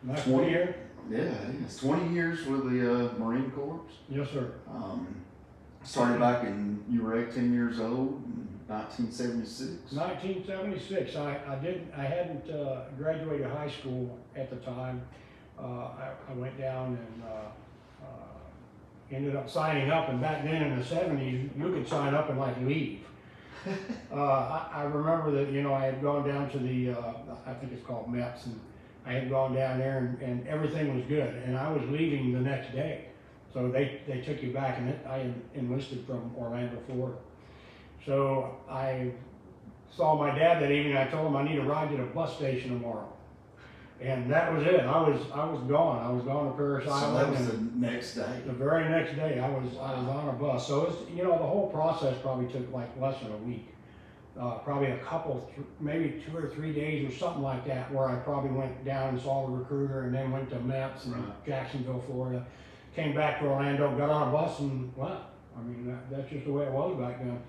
Nice 20 year. Yeah, it's 20 years with the Marine Corps. Yes, sir. Started back in, you were 18 years old in 1976. 1976. I hadn't graduated high school at the time. I went down and ended up signing up. And back then in the 70s, you could sign up and like leave. I remember that, you know, I had gone down to the, I think it's called MEPS, and I had gone down there and everything was good. And I was leaving the next day. So they took you back, and I enlisted from Orlando, Florida. So I saw my dad that evening. I told him I need a ride to the bus station tomorrow. And that was it. I was gone. I was gone to Paris Island. So that was the next day? The very next day, I was on a bus. So it's, you know, the whole process probably took like less than a week. Probably a couple, maybe 2 or 3 days or something like that, where I probably went down and saw the recruiter, and then went to MEPS in Jacksonville, Florida. Came back to Orlando, got on a bus, and left. I mean, that's just the way it was back then.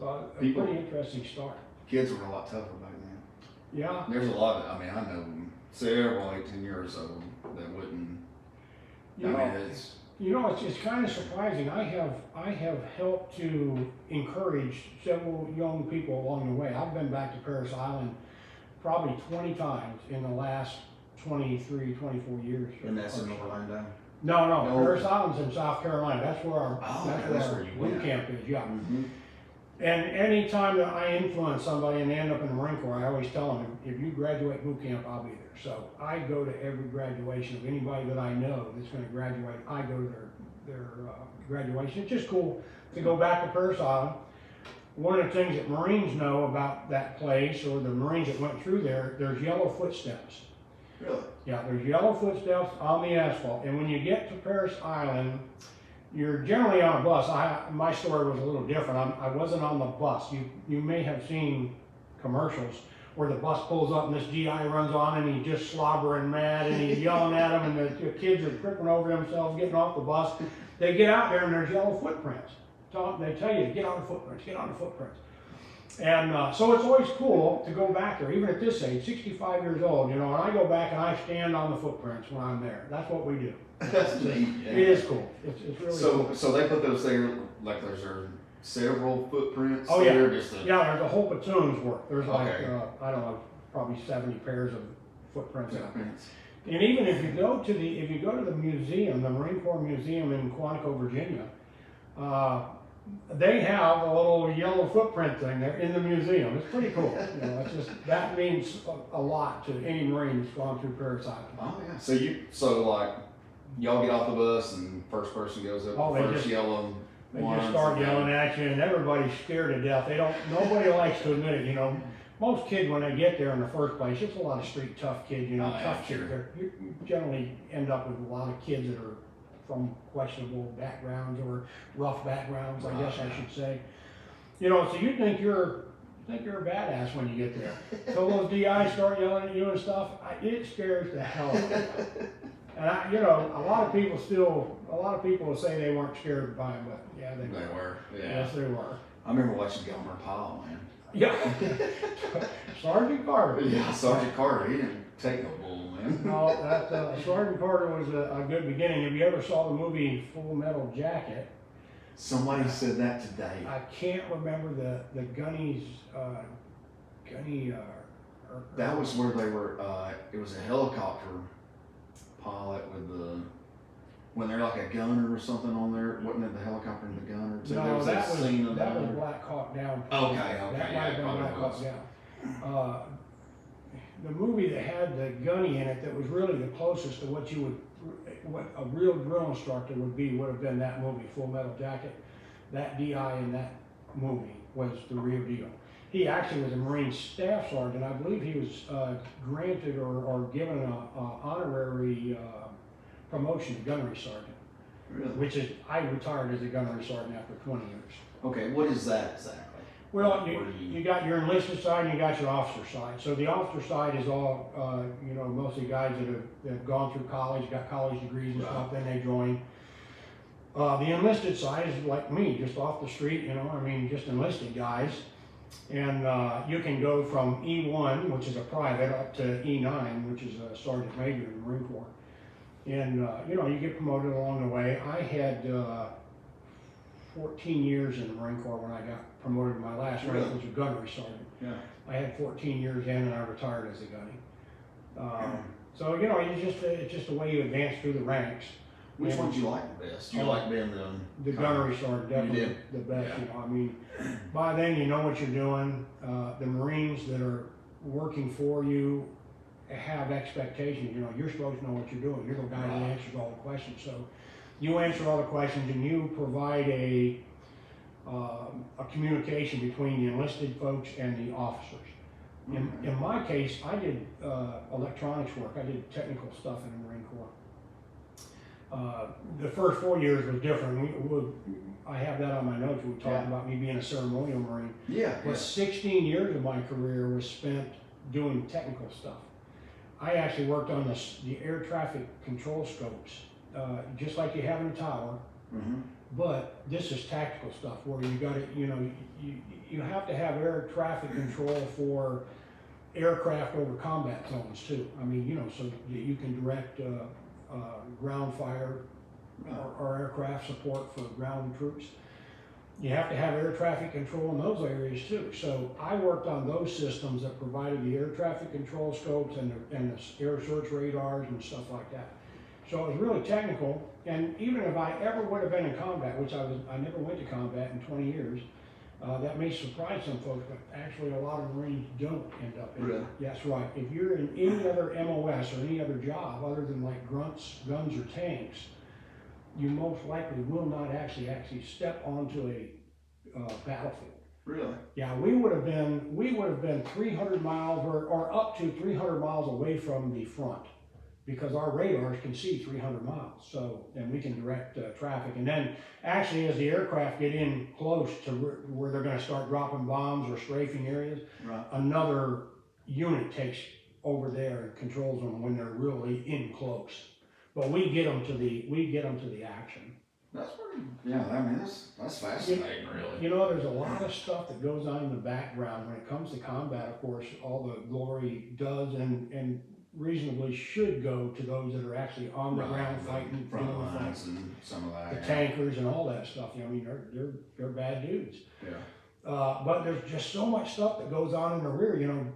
So a pretty interesting start. Kids were a lot tougher back then. Yeah. There's a lot of, I mean, I know several 18 years old that wouldn't. It's kind of surprising. I have helped to encourage several young people along the way. I've been back to Paris Island probably 20 times in the last 23, 24 years. And that's in Orlando? No, Paris Island's in South Carolina. That's where our where you boot camp is, yeah. Mm-hmm. And any time that I influence somebody and they end up in the Marine Corps, I always tell them, if you graduate boot camp, I'll be there. So I go to every graduation of anybody that I know that's going to graduate. I go to their graduation. It's just cool to go back to Paris Island. One of the things that Marines know about that place, or the Marines that went through there, there's yellow footsteps. Really? Yeah, there's yellow footsteps on the asphalt. And when you get to Paris Island, you're generally on a bus. My story was a little different. I wasn't on the bus. You may have seen commercials where the bus pulls up and this GI runs on and he's just slobbering mad and he's yelling at them, and the kids are tripping over themselves getting off the bus. They get out there and there's yellow footprints. They tell you to get on the footprints, get on the footprints. And so it's always cool to go back there, even at this age, 65 years old, you know, and I go back and I stand on the footprints when I'm there. That's what we do. That's neat. Yeah. It is cool. It's really cool. So they put those there, like there's several footprints? Oh yeah, there, there's a whole platoon's worth. There's like, I don't know, probably 70 pairs of footprints out there. And even if you go to the museum, the Marine Corps Museum in Quantico, Virginia, they have a little yellow footprint thing there in the museum. It's pretty cool. You know, it's just, that means a lot to any Marine that's gone through Paris Island. Oh yeah. So like y'all get off the bus and first person goes up. They just start yelling at you, and everybody's scared to death. Nobody likes to admit it. You know, most kids when they get there in the first place, it's a lot of street tough kids. You know, tough kids. You generally end up with a lot of kids that are from questionable backgrounds or rough backgrounds, I guess I should say. You know, so you think you're a badass when you get there. So those DIs start yelling at you and stuff, it scares the hell out of me. And you know, a lot of people will say they weren't scared by them, but yeah, they were. Yeah. Yes, they were. I remember watching Gomer Pyle, man. Yeah. Sergeant Carter. Yeah, Sergeant Carter. He didn't take no bull, man. No, Sergeant Carter was a good beginning. If you ever saw the movie Full Metal Jacket, somebody said that today. I can't remember the gunnies. That was where they were. It was a helicopter pilot with when they're like a gunner or something on there. Wasn't it the helicopter and the gunner? So no, that was Black Hawk Down. Okay. That might have been Black Hawk Down. The movie that had the gunny in it that was really the closest to what a real drill instructor would have been that movie, Full Metal Jacket. That DI in that movie was the real deal. He actually was a Marine Staff Sergeant. I believe he was granted or given an honorary promotion to Gunnery Sergeant. Really? Which is, I retired as a Gunnery Sergeant after 20 years. Okay, what is that exactly? Well, you got your enlisted side and you got your officer side. So the officer side is all, mostly guys that have gone through college, got college degrees and stuff, then they join. The enlisted side is like me, just off the street, just enlisted guys. And you can go from E1, which is a private, up to E9, which is a sergeant major in the Marine Corps. And you know, you get promoted along the way. I had 14 years in the Marine Corps when I got promoted to my last rank, which was a gunnery sergeant. Yeah. I had 14 years in, and I retired as a gunny. So you know, it's just the way you advance through the ranks. Which one do you like the best? You like being the gunnery sergeant, definitely did? the best. Yeah. You know, I mean, by then you know what you're doing. The Marines that are working for you have expectations. You know, you're supposed to know what you're doing. You're the guy that answers all the questions. So you answer all the questions, and you provide a communication between the enlisted folks and the officers. In my case, I did electronics work. I did technical stuff in the Marine Corps. The first 4 years was different. I have that on my notes. We talked about me being a ceremonial Marine. Yeah. But 16 years of my career was spent doing technical stuff. I actually worked on the air traffic control scopes, just like you have in a tower. But this is tactical stuff where you got to, you know, you have to have air traffic control for aircraft over combat zones too. I mean, you know, so that you can direct ground fire or aircraft support for ground troops. You have to have air traffic control in those areas too. So I worked on those systems that provided the air traffic control scopes and the air search radars and stuff like that. So it was really technical. And even if I ever would have been in combat, which I never went to combat in 20 years, that may surprise some folks, but actually a lot of Marines don't end up in it. That's right. If you're in any other MOS or any other job other than like grunts, guns, or tanks, you most likely will not actually step onto a battlefield. Really? Yeah, we would have been 300 miles or up to 300 miles away from the front, because our radars can see 300 miles. So, and we can direct traffic. And then actually as the aircraft get in close to where they're gonna start dropping bombs or strafing areas, another unit takes over there and controls them when they're really in close. But we get them to the action. That's pretty, yeah, I mean, that's fascinating, really. You know, there's a lot of stuff that goes on in the background when it comes to combat. Of course, all the glory does and reasonably should go to those that are actually on the ground fighting, front lines and some of that. The tankers and all that stuff. You know, I mean, they're bad dudes. Yeah. But there's just so much stuff that goes on in the rear. You know,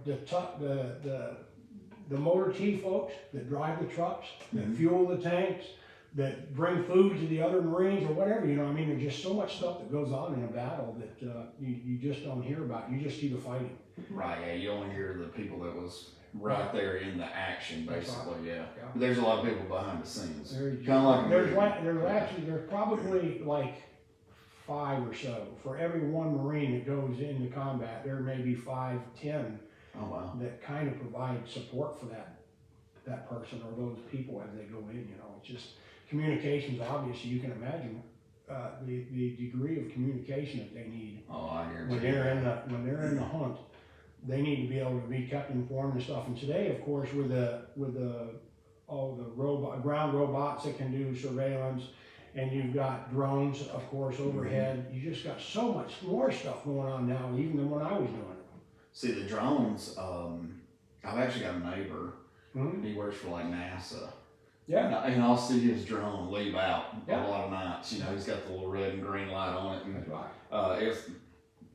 the motor T folks that drive the trucks, that fuel the tanks, that bring food to the other Marines or whatever. You know, I mean, there's just so much stuff that goes on in a battle that you just don't hear about. You just see the fighting. Right. Yeah. You only hear the people that was right there in the action, basically. Yeah. But there's a lot of people behind the scenes. Kind of like there's probably like 5 or so for every one Marine that goes into combat. There may be 5, 10 that kind of provide support for that person or those people as they go in. You know, it's just communications. Obviously, you can imagine the degree of communication that they need. When they're in the hunt. They need to be able to be kept informed and stuff. And today, of course, with all the ground robots that can do surveillance, and you've got drones, of course, overhead. You just got so much more stuff going on now, even than when I was doing it. See, the drones. I've actually got a neighbor. He works for like NASA. Yeah. And I'll see his drone leave out a lot of nights. You know, he's got the little red and green light on it. And, that's right.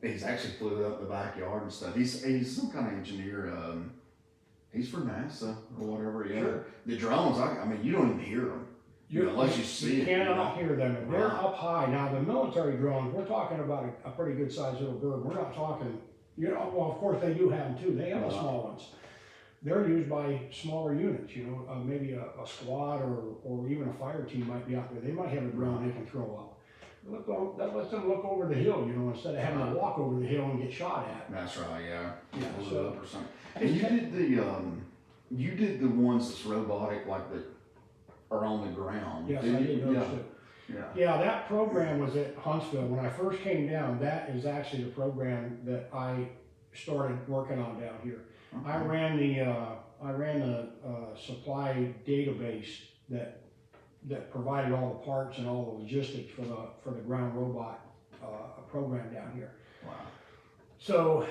He's actually flew up the backyard and stuff. He's some kind of engineer. He's for NASA or whatever. Yeah. Sure. The drones, I mean, you don't even hear them unless you see it. You cannot hear them. They're up high. Now the military drones, we're talking about a pretty good sized little bird. We're not talking. You know, well, of course they do have them too. They have the small ones. They're used by smaller units. You know, maybe a squad or even a fire team might be out there. They might have a drone they can throw up. That lets them look over the hill, you know, instead of having to walk over the hill and get shot at. That's right, yeah. So, or something. And you did the ones that's robotic, like that are on the ground. Yes, I did those too. Yeah, that program was at Huntsville. When I first came down, that is actually the program that I started working on down here. Okay. I ran the supply database that provided all the parts and all the logistics for the ground robot program down here. Wow. So,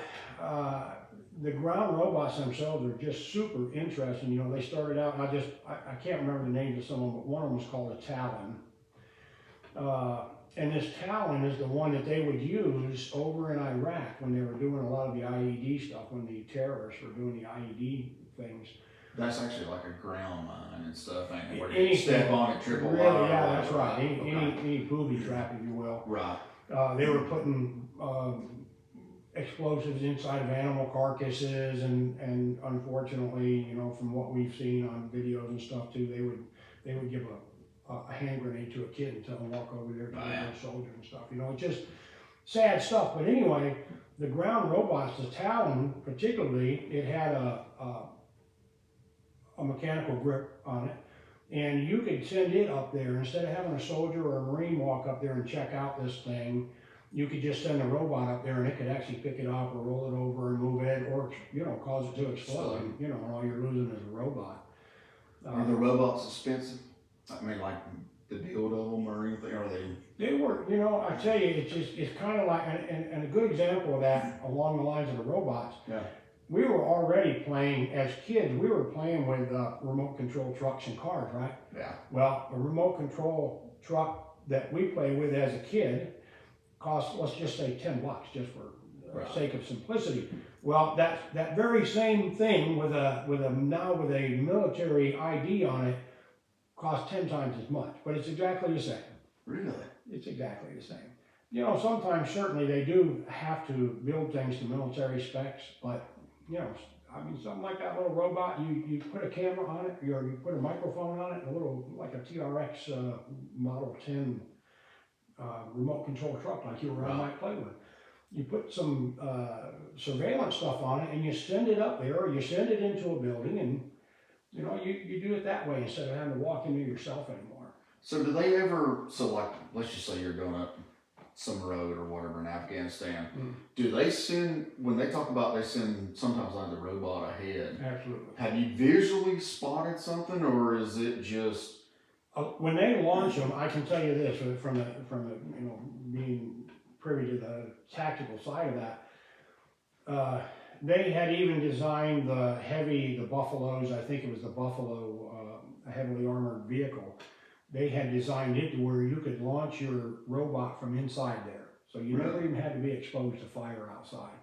the ground robots themselves are just super interesting. You know, they started out, I can't remember the names of some of them, but one of them was called a Talon. And this Talon is the one that they would use over in Iraq when they were doing a lot of the IED stuff, when the terrorists were doing the IED things. That's actually like a ground mine and stuff, ain't it? Where you Anything, step on it, triple really, wire. yeah, that's right. Okay. Any booby trap, if you will. Right. They were putting explosives inside of animal carcasses, and unfortunately, you know, from what we've seen on videos and stuff too, they would give a hand grenade to a kid and tell them walk over there to a soldier and stuff. You know, it's just sad stuff. But anyway, the ground robots, the Talon particularly, it had a mechanical grip on it, and you could send it up there instead of having a soldier or a Marine walk up there and check out this thing. You could just send a robot up there and it could actually pick it up or roll it over and move it, or, you know, cause it to explode. And, you know, and all you're losing is a robot. Are the robots expensive? I mean, like the build of them or anything? Are they? They were, you know, I tell you, it's kind of like, and a good example of that along the lines of the robots. Yeah. We were already playing, as kids, we were playing with remote control trucks and cars, right? Yeah. Well, a remote control truck that we play with as a kid cost, let's just say $10, just for the sake of simplicity. Well, that very same thing with a military ID on it costs 10 times as much, but it's exactly the same. Really? It's exactly the same. You know, sometimes certainly they do have to build things to military specs, but you know, I mean, something like that little robot, you put a camera on it, or you put a microphone on it, a little, like a TRX Model 10 remote control truck like you or I might play with. You put some surveillance stuff on it and you send it up there, or you send it into a building, and you know, you do it that way instead of having to walk into yourself anymore. So do they ever, so like, let's just say you're going up some road or whatever in Afghanistan, do they send, when they talk about they send sometimes like the robot ahead? Absolutely. Have you visually spotted something, or is it just? When they launch them, I can tell you this, from the you know, being privy to the tactical side of that, they had even designed the Buffaloes, I think it was the Buffalo, a heavily armored vehicle. They had designed it to where you could launch your robot from inside there. So you never even had to be exposed to fire outside.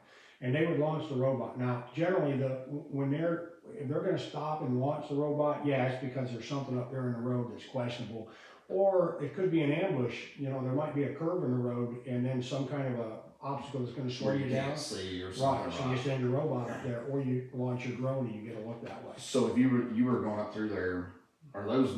And they would launch the robot. Now, generally, if they're going to stop and launch the robot, yeah, it's because there's something up there in the road that's questionable. Or it could be an ambush. You know, there might be a curve in the road and then some kind of a obstacle that's going to slow you down. See or something. Right, so you send your robot up there, or you launch your drone and you get a look that way. So if you were going up through there, are those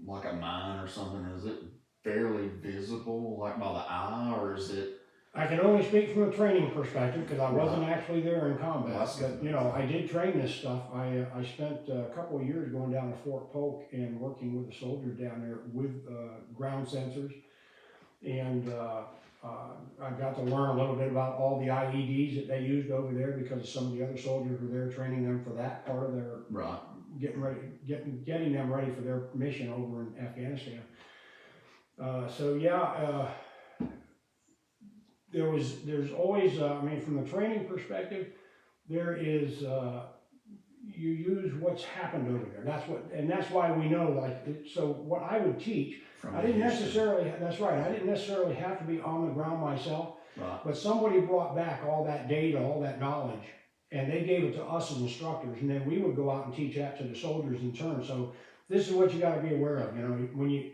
like a mine or something? Is it fairly visible, like by the eye, or is it? I can only speak from a training perspective because I wasn't actually there in combat. But you know, I did train this stuff. I spent a couple of years going down to Fort Polk and working with the soldiers down there with ground sensors, and I got to learn a little bit about all the IEDs that they used over there because some of the other soldiers were there training them for that part of their getting them ready for their mission over in Afghanistan. So yeah. There's always, I mean, from the training perspective, there is, you use what's happened over there. That's why we know, like, so what I would teach, I didn't necessarily, that's right, I didn't necessarily have to be on the ground myself, but somebody brought back all that data, all that knowledge, and they gave it to us as instructors, and then we would go out and teach that to the soldiers in turn. So this is what you got to be aware of, you know,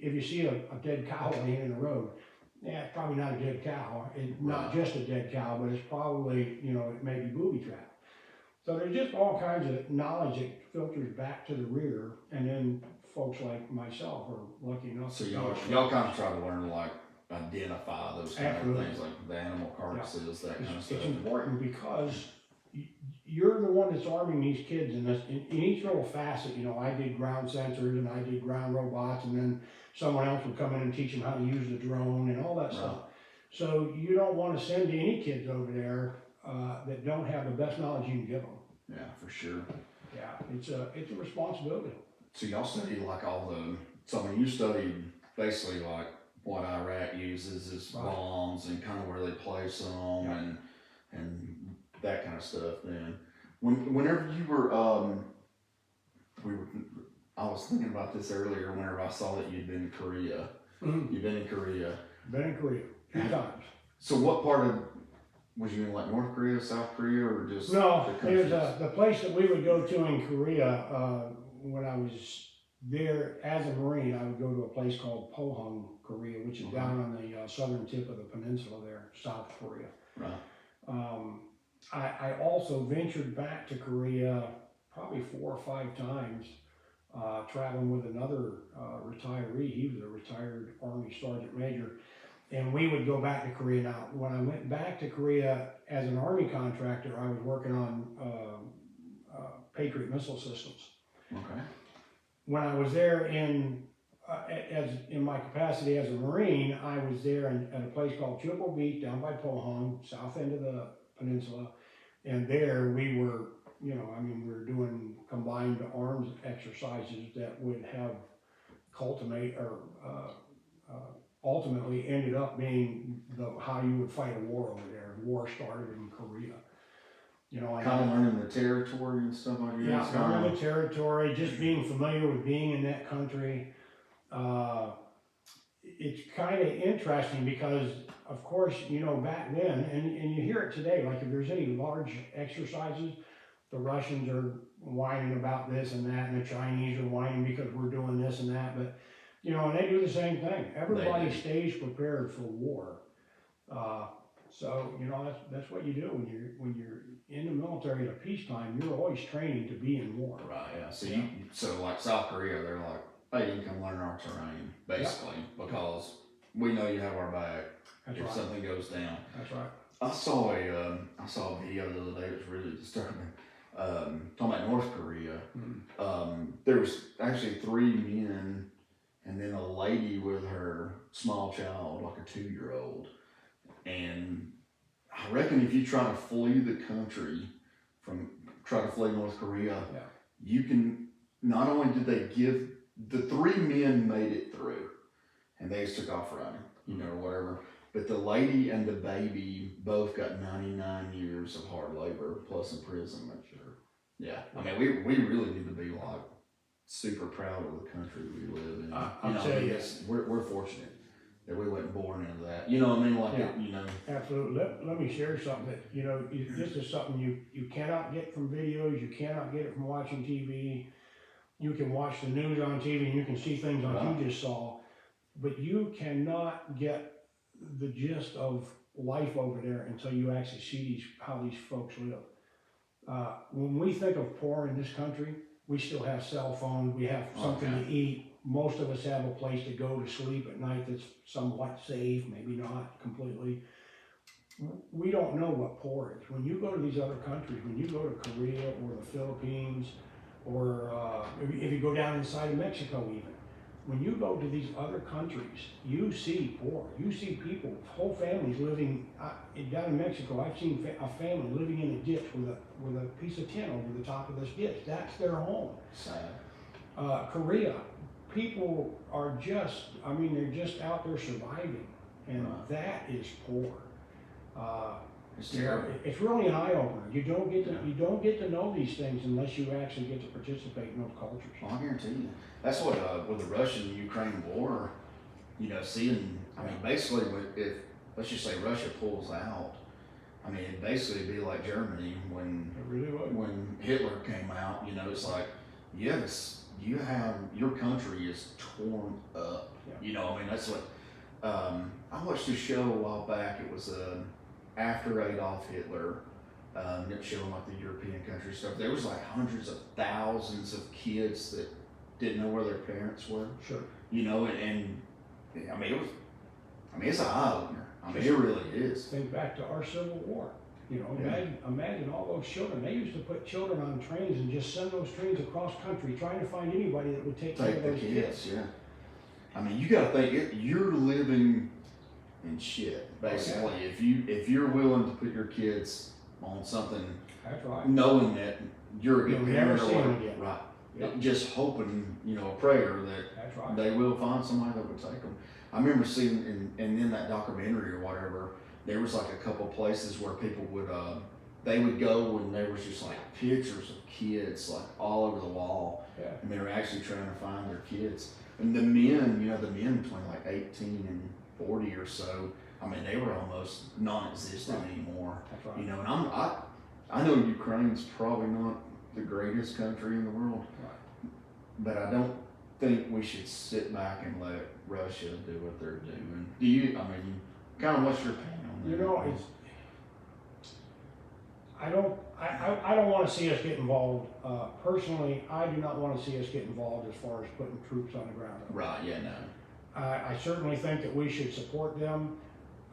if you see a dead cow laying in the road, yeah, it's probably not a dead cow. It's not just a dead cow, but it's probably, you know, it may be booby trapped. So there's just all kinds of knowledge that filters back to the rear, and then folks like myself are lucky enough. So y'all kind of try to learn to like identify those kind of things, like the animal carcasses, that kind of stuff. It's important because you're the one that's arming these kids in this, in each little facet. You know, I did ground sensors and I did ground robots, and then someone else would come in and teach them how to use the drone and all that stuff. So you don't want to send any kids over there that don't have the best knowledge you can give them. Yeah, for sure. Yeah, it's a responsibility. So y'all studied like so I mean, you studied basically like what Iraq uses as bombs and kind of where they place them and that kind of stuff. Then, whenever you were, we were, I was thinking about this earlier. Whenever I saw that you'd been to Korea, you've been in Korea. Been in Korea 2 times. So, what part of was you in like North Korea, South Korea, or just No, the there's countries? the place that we would go to in Korea, when I was there as a Marine, I would go to a place called Pohang, Korea, which is down on the southern tip of the peninsula there, South Korea. Right. I also ventured back to Korea probably 4 or 5 times, traveling with another retiree. He was a retired Army Sergeant Major. And we would go back to Korea. Now, when I went back to Korea as an Army contractor, I was working on Patriot missile systems. Okay. When I was there in my capacity as a Marine, I was there at a place called Chilko Beach down by Pohang, south end of the peninsula. And there we were, we were doing combined arms exercises that would have ultimately ended up being how you would fight a war over there. War started in Korea. Kind of learning the territory and stuff like that. Yeah, learning the territory, just being familiar with being in that country. It's kind of interesting because, of course, back then, and you hear it today, like if there's any large exercises, the Russians are whining about this and that, and the Chinese are whining because we're doing this and that, but and they do the same thing. Everybody stays prepared for war. So that's what you do when you're in the military at peacetime. You're always training to be in war. Right. Yeah. So like South Korea, they're like, hey, you can come learn our terrain, basically, because we know you have our back if something goes down. That's right. I saw a video the other day that was really disturbing. Talking about North Korea. There was actually 3 men and then a lady with her small child, like a 2-year-old. And I reckon if you try to flee the country try to flee North Korea, you can, not only did they give, the 3 men made it through and they just took off running, or whatever. But the lady and the baby both got 99 years of hard labor plus imprisonment. Sure. Yeah. I mean, we really need to be like super proud of the country we live in. I'll tell you, we're fortunate that we wasn't born into that. You know what I mean? Like, Absolutely. Let me share something that, this is something you cannot get from videos, you cannot get it from watching TV. You can watch the news on TV and you can see things like you just saw, but you cannot get the gist of life over there until you actually see how these folks live. When we think of poor in this country, we still have cell phones, we have something to eat. Most of us have a place to go to sleep at night that's somewhat safe, maybe not completely. We don't know what poor is. When you go to these other countries, when you go to Korea or the Philippines, or if you go down inside of Mexico even, when you go to these other countries, you see poor. You see people, whole families living, down in Mexico, I've seen a family living in a ditch with a piece of tin over the top of this ditch. That's their home. sad. Korea, people are they're just out there surviving, and that is poor. It's terrible. It's really an eye opener. You don't get to know these things unless you actually get to participate in those cultures. Well, I guarantee you. That's what with the Russian-Ukraine war, seeing. I mean, basically, if let's just say Russia pulls out, I mean, it'd basically be like Germany when It really would. When Hitler came out. It's like your country is torn up. Yeah. That's what. I watched a show a while back. It was after Adolf Hitler. It showed like the European country stuff. There was like hundreds of thousands of kids that didn't know where their parents were. Sure. And it's an eye opener. It really is. Think back to our Civil War. Imagine all those children. They used to put children on trains and just send those trains across country, trying to find anybody that would take care of those kids. Yeah. You got to think you're living in shit basically. If you're willing to put your kids on something, that's right, knowing that you're a good parent or whatever, right? Yep. Just hoping, a prayer that that's right, they will find somebody that would take them. I remember seeing in that documentary or whatever, there was like a couple places where people would they would go and there was just like pictures of kids like all over the wall, Yeah. and they were actually trying to find their kids. And the men, you know, the men between like 18 and 40 or so, I mean, they were almost non-existent anymore. That's right. You know, and I know Ukraine's probably not the greatest country in the world, Right. but I don't think we should sit back and let Russia do what they're doing. Do you? I mean, kind of what's your opinion on that? You know, I don't want to see us get involved. Personally, I do not want to see us get involved as far as putting troops on the ground. Right, yeah, no. I certainly think that we should support them.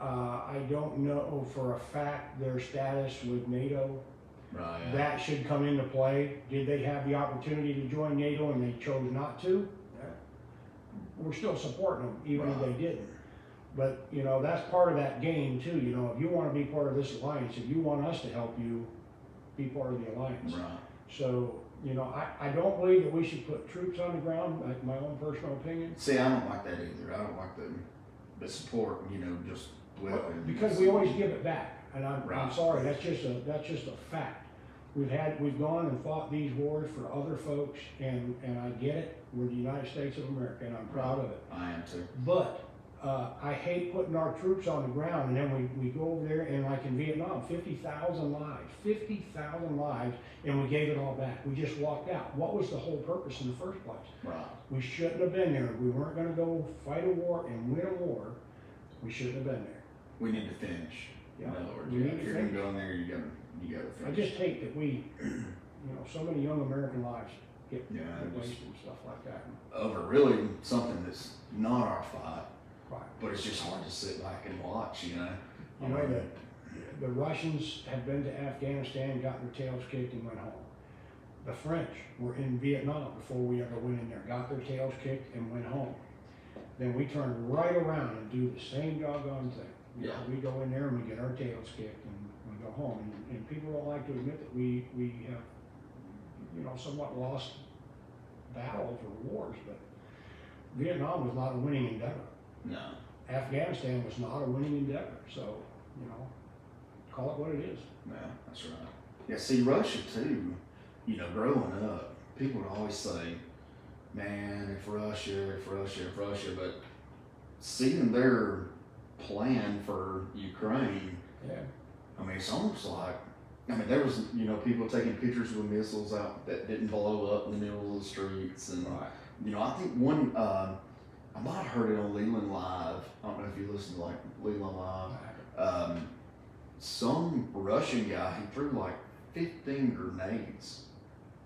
I don't know for a fact their status with NATO. Right, yeah. That should come into play. Did they have the opportunity to join NATO and they chose not to? We're still supporting them, even if they didn't. But, you know, that's part of that game too. You know, if you want to be part of this alliance, if you want us to help you be part of the alliance. Right. So, you know, I don't believe that we should put troops on the ground, like my own personal opinion. See, I don't like that either. I don't like the support, you know, just weapons. Because we always give it back. And I'm Right. sorry, that's just a fact. We've gone and fought these wars for other folks, and I get it. We're the United States of America, and I'm proud of it. I am too. But I hate putting our troops on the ground, and then we go over there, and like in Vietnam, 50,000 lives, and we gave it all back. We just walked out. What was the whole purpose in the first place? Right. We shouldn't have been there. We weren't going to go fight a war and win a war. We shouldn't have been there. We need to finish. Yeah. In other words, We need if to you're gonna finish. go in there, you gotta I finish. just hate that we, you know, so many young American lives get Yeah, wasted and stuff like that. over really something that's not our fight, Right. but it's just hard to sit back and watch, you know. You know, the Russians had been to Afghanistan, got their tails kicked and went home. The French were in Vietnam before we ever went in there, got their tails kicked and went home. Then we turn right around and do the same doggone thing. You know, Yeah. we go in there and we get our tails kicked and we go home. And people don't like to admit that we have, you know, somewhat lost battles or wars, but Vietnam was not a winning endeavor. No. Afghanistan was not a winning endeavor, so, you know, call it what it is. Yeah, that's right. Yeah, see, Russia too, you know, growing up, people would always say, man, if Russia, but seeing their plan for Ukraine, Yeah. I mean, it's almost like, I mean, there was, you know, people taking pictures with missiles out that didn't blow up in the middle of the streets, and, Right. you know, I think one, I might have heard it on Leland Live, I don't know if you listen to, like, Leland Live, some Russian guy, he threw like 15 grenades,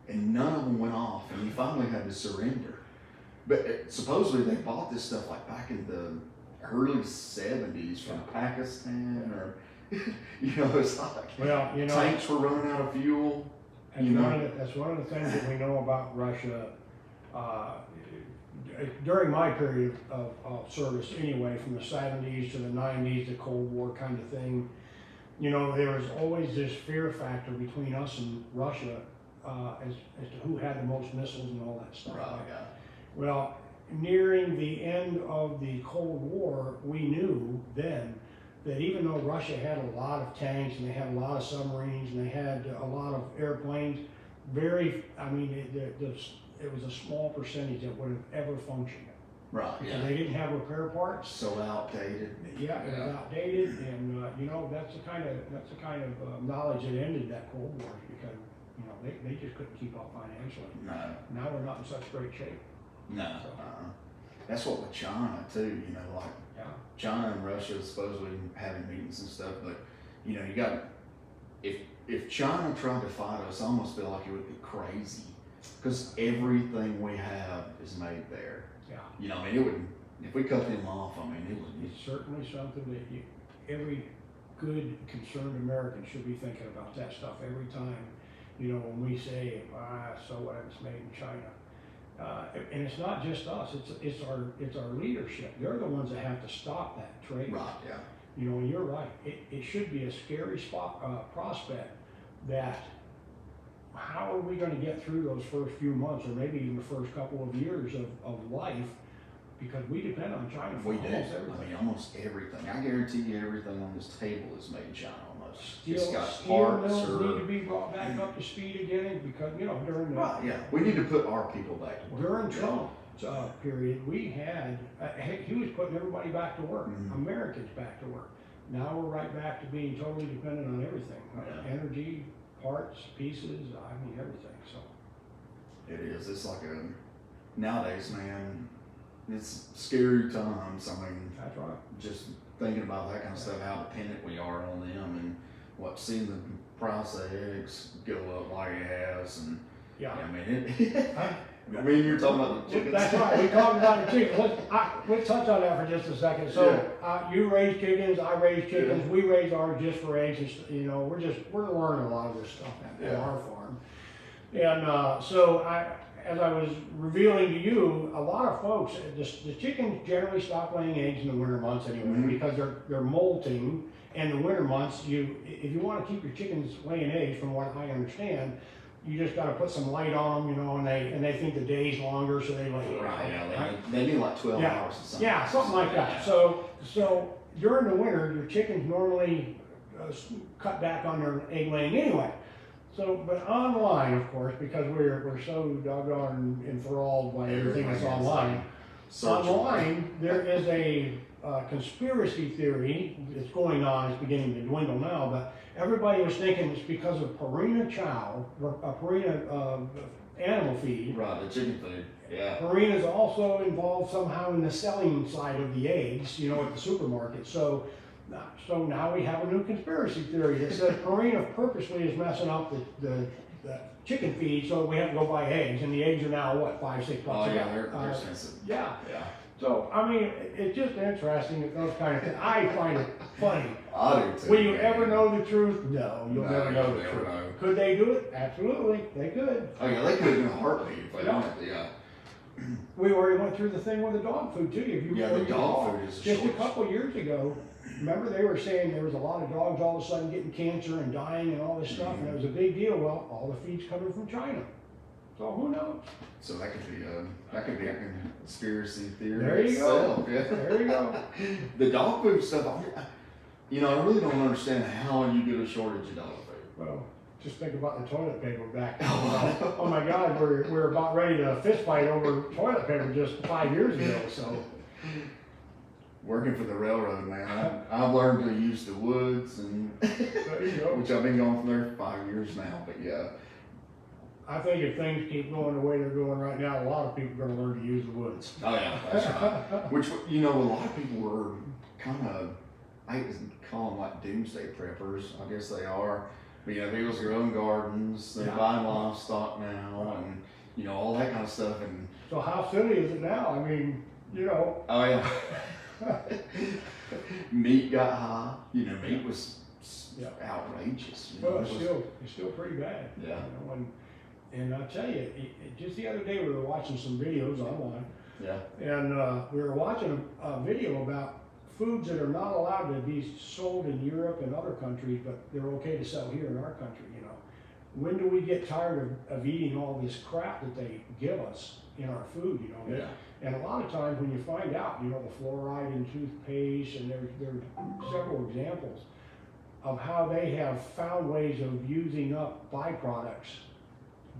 and none of them went off, and he finally had to surrender. But supposedly they bought this stuff like back in the early 70s from Pakistan, or you know, it's like Well, you know, tanks were running out of fuel. that's, you know. that's one of the things that we know about Russia. During my period of service anyway, from the 70s to the 90s, the Cold War kind of thing, you know, there was always this fear factor between us and Russia as to who had the most missiles and all that stuff. Right, yeah. Well, nearing the end of the Cold War, we knew then that even though Russia had a lot of tanks and they had a lot of submarines and they had a lot of airplanes, it was a small percentage that would have ever functioned. Right, Because yeah. they didn't have repair parts. So outdated. Yeah, it was outdated, and you know, that's the kind of knowledge that ended that Cold War, because you know they just couldn't keep up financially. No, Now we're not in such great shape. no. That's what with China too, you know, like Yeah. China and Russia supposedly having meetings and stuff, but you know, you got, if China tried to fight us, I almost feel like it would be crazy, because everything we have is made there. Yeah. You know, I mean, it would, if we cut them off, I mean, it would be. It's certainly something that every good, concerned American should be thinking about that stuff every time. You know, when we say, so what, it's made in China. And it's not just us, it's our leadership. They're the ones that have to stop that trade. Right, yeah. You know, and you're right. It should be a scary prospect that how are we going to get through those first few months, or maybe even the first couple of years of life, because we depend on China for We do. almost everything. I mean, almost everything. I guarantee you everything on this table is made in China almost. It's got steel parts mills or- need to be brought back up to speed again, because, you know, during the. Right, yeah, we need to put our people back to work. During Trump's period, we had, he was putting everybody back to work, Americans back to work. Now we're right back to being totally dependent on everything, energy, parts, pieces, I mean, everything, so. It is, it's like nowadays, man, it's scary times. I mean, That's right. just thinking about that kind of stuff, how dependent we are on them, and seeing the price of eggs go up like it has, and Yeah. I mean, I mean, you're talking about the chickens. That's right, we talked about the chickens, let's touch on that for just a second. So, you raise chickens, I raise chickens, we raise ours just for eggs, and you know, we're learning a lot of this stuff at our farm. And, so as I was revealing to you, a lot of folks, the chickens generally stop laying eggs in the winter months anyway, because they're molting. And the winter months, if you want to keep your chickens laying eggs, from what I understand, you just got to put some light on them, you know, and they think the day's longer, so they lay. Right, yeah, they need like 12 hours or something. Yeah, something like that. So during the winter, your chickens normally cut back on their egg laying anyway. So, but online, of course, because we're so doggone enthralled by everything that's online. Online, there is a conspiracy theory that's going on. It's beginning to dwindle now, but everybody was thinking it's because of Purina chow, Purina animal feed. Right, the chicken food. Yeah. Purina is also involved somehow in the selling side of the eggs, you know, at the supermarket. So now we have a new conspiracy theory that says Purina purposely is messing up the chicken feed, so we have to go buy eggs, and the eggs are now what, $5-6 Oh a yeah, pound. they're expensive. Yeah. Yeah. So I mean, it's just interesting that those kind of things. I find it funny. I do too. Will you ever know the truth? No, you'll never know the never truth. know. Could they do it? Absolutely, they could. Oh yeah, they could have been a heartbeat if they wanted to. Yeah. We already went through the thing with the dog food too. If you Yeah, the dog food is just a couple years ago. Remember, they were saying there was a lot of dogs all of a sudden getting cancer and dying and all this stuff, and it was a big deal. Well, all the feed's coming from China, so who knows? So that could be a conspiracy theory. There you itself. go. Yeah. There you go. The dog food stuff. I really don't understand how you get a shortage of dog food. Well, just think about the toilet paper back then. Oh my God, we're about ready to fist fight over toilet paper just 5 years ago. So. Working for the railroad, man, I've learned to use the woods, and There you go. which I've been going from there for 5 years now. But yeah, I think if things keep going the way they're going right now, a lot of people are going to learn to use the woods. oh yeah, that's right. Which a lot of people were kind of, I hate to call them like doomsday preppers. I guess they are. But people's growing gardens, they're buying livestock now, and all that kind of stuff. And So how silly is it now? I mean, oh yeah. Meat got high. Meat was outrageous. well, it's still pretty bad. Yeah. And I tell you, just the other day we were watching some videos online, Yeah. and we were watching a video about foods that are not allowed to be sold in Europe and other countries, but they're okay to sell here in our country. When do we get tired of eating all this crap that they give us in our food? Yeah. And a lot of times when you find out, the fluoride in toothpaste, and there's several examples of how they have found ways of using up byproducts.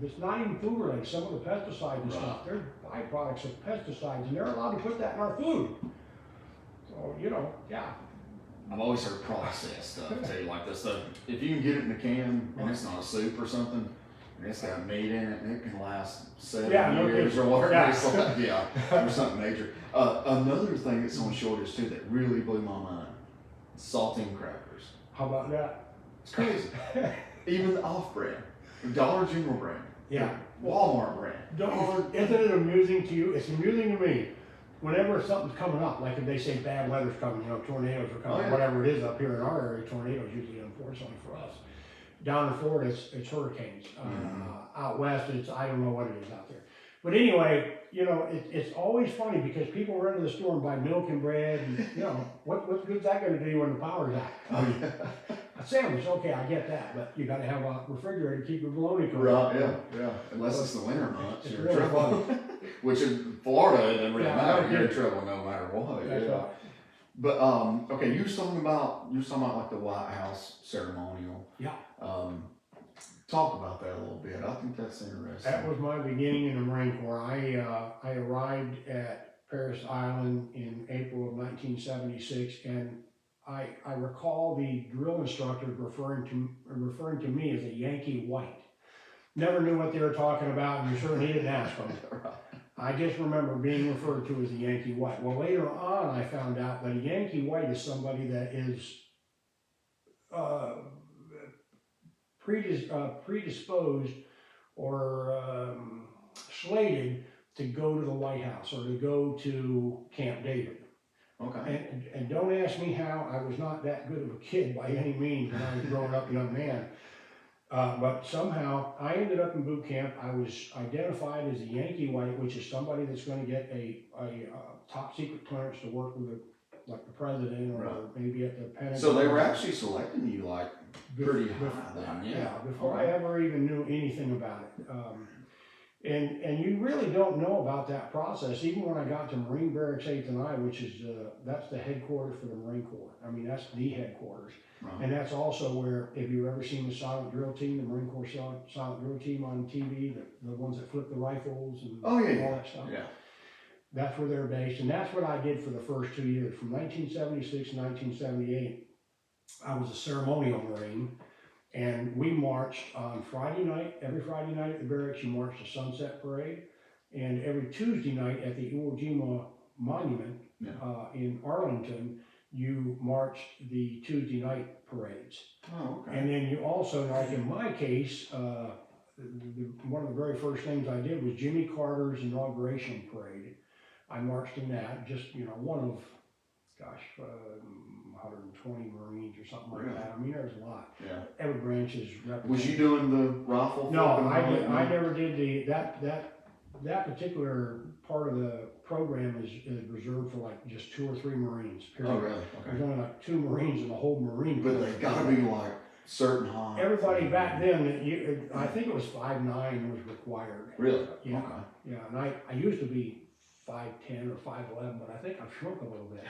It's not even food related. Some of the pesticides and stuff, they're byproducts of pesticides, and they're allowed to put that in our food. So, yeah. I've always heard processed stuff too, like this stuff. If you can get it in a can and it's not a soup or something, and it's got meat in it, and it can last 7 years or whatever. Yeah. It's like, or something major. Another thing that's on shortage too that really blew my mind: saltine crackers. How about that? It's crazy. Even the off-brand, Dollar General brand, Walmart brand. Isn't it amusing to you? It's amusing to me. Whenever something's coming up, like if they say bad weather's coming, tornadoes are coming, whatever it is up here in our area, tornadoes usually, unfortunately for us. Down in Florida, it's hurricanes. Out west, I don't know what it is out there. But anyway, it's always funny because people run to the store and buy milk and bread, and what good's that going to do when the power's out? Oh yeah. A sandwich, okay, I get that, but you got to have a refrigerator to keep your bologna cold. Right, yeah. Unless it's the winter months, It's you're in really trouble. Which in Florida, it doesn't really matter. no You're in kidding. trouble no matter what. That's Yeah. right. But okay, you was talking about like the White House ceremonial. Yeah. Talk about that a little bit. I think that's interesting. That was my beginning in the Marine Corps. I arrived at Paris Island in April of 1976, and I recall the drill instructor referring to me as a Yankee White. Never knew what they were talking about, and you certainly didn't ask them. I just remember being referred to as a Yankee White. Well, later on, I found out that a Yankee White is somebody that is predisposed or slated to go to the White House or to go to Camp David. Okay. And don't ask me how. I was not that good of a kid by any means when I was growing up a young man. But somehow I ended up in boot camp. I was identified as a Yankee White, which is somebody that's going to get a top secret clearance to work with like the president or maybe at the Pentagon. So they were actually selecting you like pretty high then, yeah. Before I ever even knew anything about it. And you really don't know about that process. Even when I got to Marine Barracks 8th and I, which is, that's the headquarters for the Marine Corps. I mean, that's the headquarters. Right. And that's also where, if you've ever seen the silent drill team, the Marine Corps silent drill team on TV, the ones that flip the rifles and all that stuff. Yeah. That's where they're based. And that's what I did for the first 2 years. From 1976 to 1978, I was a ceremonial Marine. And we marched on Friday night, every Friday night at the barracks, you marched a sunset parade. And every Tuesday night at the Iwo Jima Monument in Arlington, you marched the Tuesday night parades. Oh, okay. And then you also, like in my case, one of the very first things I did was Jimmy Carter's inauguration parade. I marched in that, just, one of, 120 Marines or something like that. I mean, there's a lot. Yeah. Every branch is represented. Was you doing the rifle? No, I never did that particular part of the program is reserved for like just 2 or 3 Marines. Period. Oh, really? Okay. There's only like 2 Marines in the whole Marine Corps. But they gotta be like certain height. Everybody back then, I think it was 5'9" was required. Really? Yeah. Okay. Yeah, and I used to be 5'10" or 5'11", but I think I've shrunk a little bit.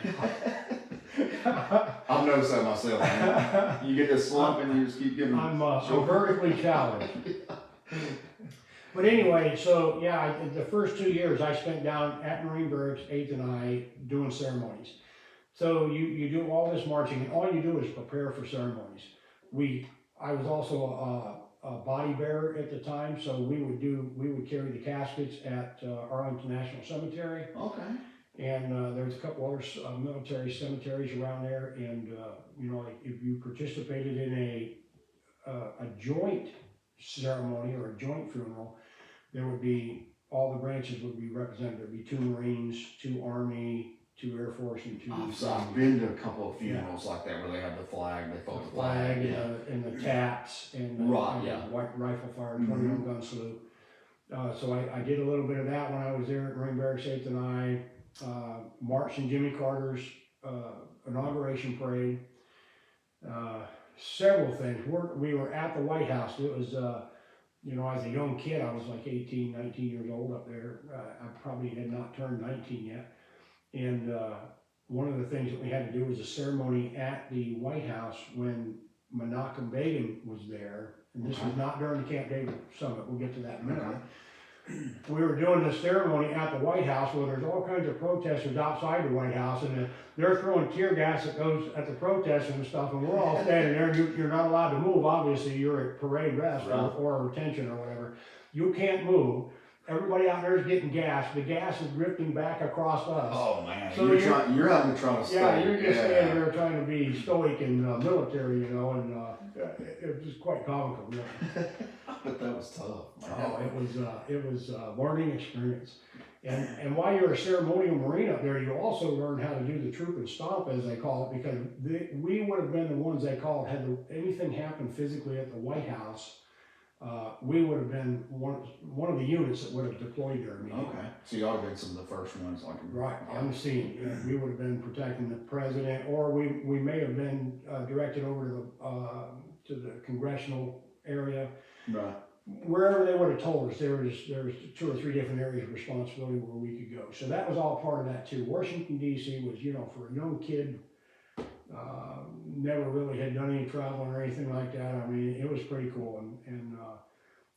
I've noticed that myself. Man. You get this slump and you just keep getting. I'm vertically challenged. But anyway, so yeah, the first 2 years I spent down at Marine Barracks 8th and I doing ceremonies. So you do all this marching, and all you do is prepare for ceremonies. I was also a body bearer at the time, so we would carry the caskets at Arlington National Cemetery. Okay. And there's a couple other military cemeteries around there, and like if you participated in a joint ceremony or a joint funeral, there would be, all the branches would be represented. There'd be 2 Marines, 2 Army, 2 Air Force, and 2. I've been to a couple of funerals like that where they have the flag, they throw the flag, and the taps, and the white rifle fire, 21 gun salute. So I did a little bit of that when I was there at Marine Barracks 8th and I. Marched in Jimmy Carter's inauguration parade. Several things. We were at the White House. It was, as a young kid, I was like 18, 19 years old up there. I probably had not turned 19 yet. And one of the things that we had to do was a ceremony at the White House when Menachem Begin was there. And this was not during the Camp David summit. We'll get to that in a minute. We were doing this ceremony at the White House where there's all kinds of protesters outside the White House, and they're throwing tear gas at those at the protesters and stuff, and we're all standing there. You're not allowed to move. Obviously, you're at parade rest or retention or whatever. You can't move. Everybody out there is getting gas. The gas is drifting back across us. Oh man! So you're having to try to stay. Yeah, you're just standing there trying to be stoic and military, and it was quite comical. Really. But that was tough. Man. Oh, it was a learning experience. And while you're a ceremonial Marine up there, you also learn how to do the troop and stomp, as they call it, because we would have been the ones they called, had anything happened physically at the White House, we would have been one of the units that would have deployed there immediately. Okay. So y'all have been some of the first ones, like right on the scene. Yeah, we would have been protecting the president, or we may have been directed over to the congressional area. Right. wherever they would have told us, there was 2 or 3 different areas of responsibility where we could go. So that was all part of that too. Washington D.C. was, for a young kid, never really had done any traveling or anything like that. I mean, it was pretty cool. And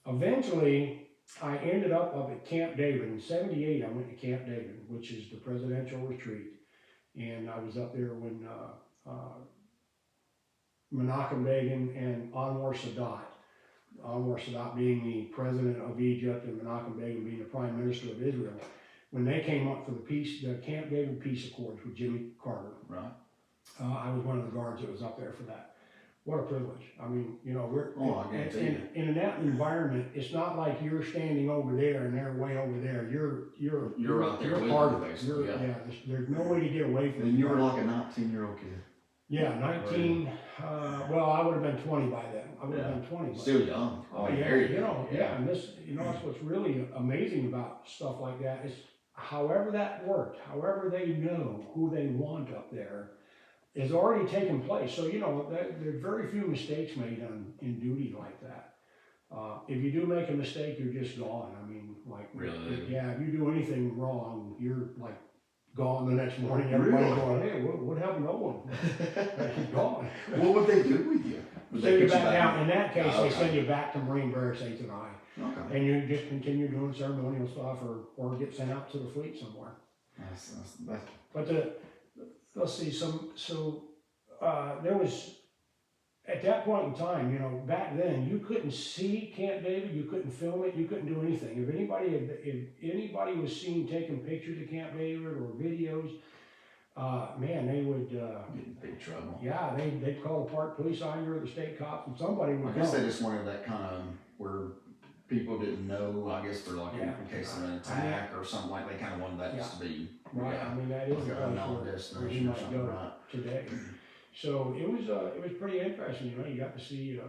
eventually, I ended up at Camp David. In '78, I went to Camp David, which is the presidential retreat. And I was up there when Menachem Begin and Anwar Sadat being the president of Egypt and Menachem Begin being the prime minister of Israel, when they came up for the Camp David Peace Accords with Jimmy Carter. Right. I was one of the guards that was up there for that. What a privilege. I mean, we're in that environment. It's not like you're standing over there and they're way over there. You're out there. You're part of it. There's no way to get away from it. And you were like a 19-year-old kid. Yeah, 19. Well, I would have been 20 by then. I would have been 20. Still young. Oh yeah, and this, that's what's really amazing about stuff like that is however that worked, however they know who they want up there, is already taken place. So, there's very few mistakes made in duty like that. If you do make a mistake, you're just gone. I mean, really? Yeah, if you do anything wrong, you're like gone the next morning. Everybody's going, hey, what happened to Owen? He's gone. What would they do with you? Send you back down. In that case, they send you back to Marine Barracks 8th and I. Okay. And you just continue doing ceremonial stuff or get sent out to the fleet somewhere. But let's see, there was, at that point in time, back then, you couldn't see Camp David, you couldn't film it, you couldn't do anything. If anybody was seen taking pictures of Camp David or videos, man, they would get in big trouble. Yeah, they'd call the park police on you or the state cops, and somebody would. I guess they just wanted that kind of where people didn't know. I guess for in case of an attack or something like. They kind of wanted that just to be. Right. I mean, that is a place where you might go today. So it was pretty interesting. You got to see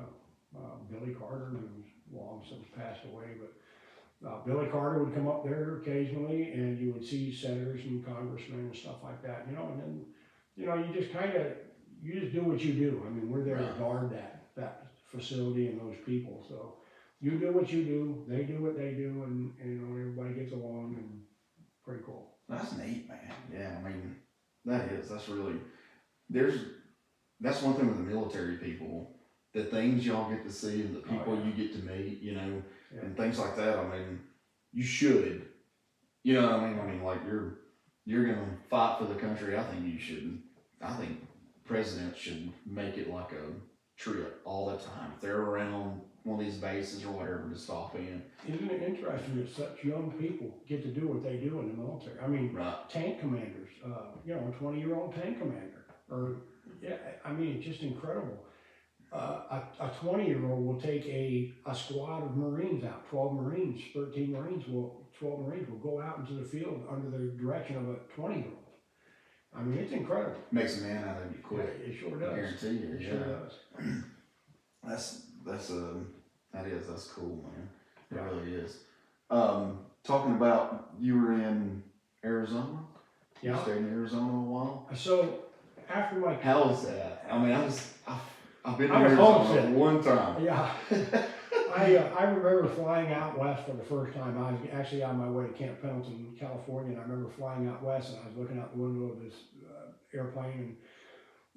Billy Carter, who's long since passed away, but Billy Carter would come up there occasionally, and you would see senators and congressmen and stuff like that. And then you just do what you do. I mean, we're there to guard that facility and those people. So you do what you do, they do what they do, and everybody gets along, and pretty cool. That's neat, man. Yeah, I mean, that's really, that's one thing with the military people, the things y'all get to see and the people you get to meet, and things like that. I mean, you should, you know what I mean? I mean, like you're gonna fight for the country. I think you should. I think presidents should make it like a trip all the time. If they're around one of these bases or whatever, to stop in. Isn't it interesting that such young people get to do what they do in the military? I mean, tank commanders, a 20-year-old tank commander, I mean, it's just incredible. A 20-year-old will take a squad of Marines out, 12 Marines will go out into the field under the direction of a 20-year-old. I mean, it's incredible. Makes a man out of you quick. Yeah, it sure does. I guarantee you. It sure does. That's cool, man. It really is. Talking about, you were in Arizona? Yeah. You stayed in Arizona a while? So, after my... How was that? I mean, I've been in Arizona one time. Yeah. I remember flying out west for the first time. I was actually on my way to Camp Pendleton, California, and I remember flying out west, and I was looking out the window of this airplane,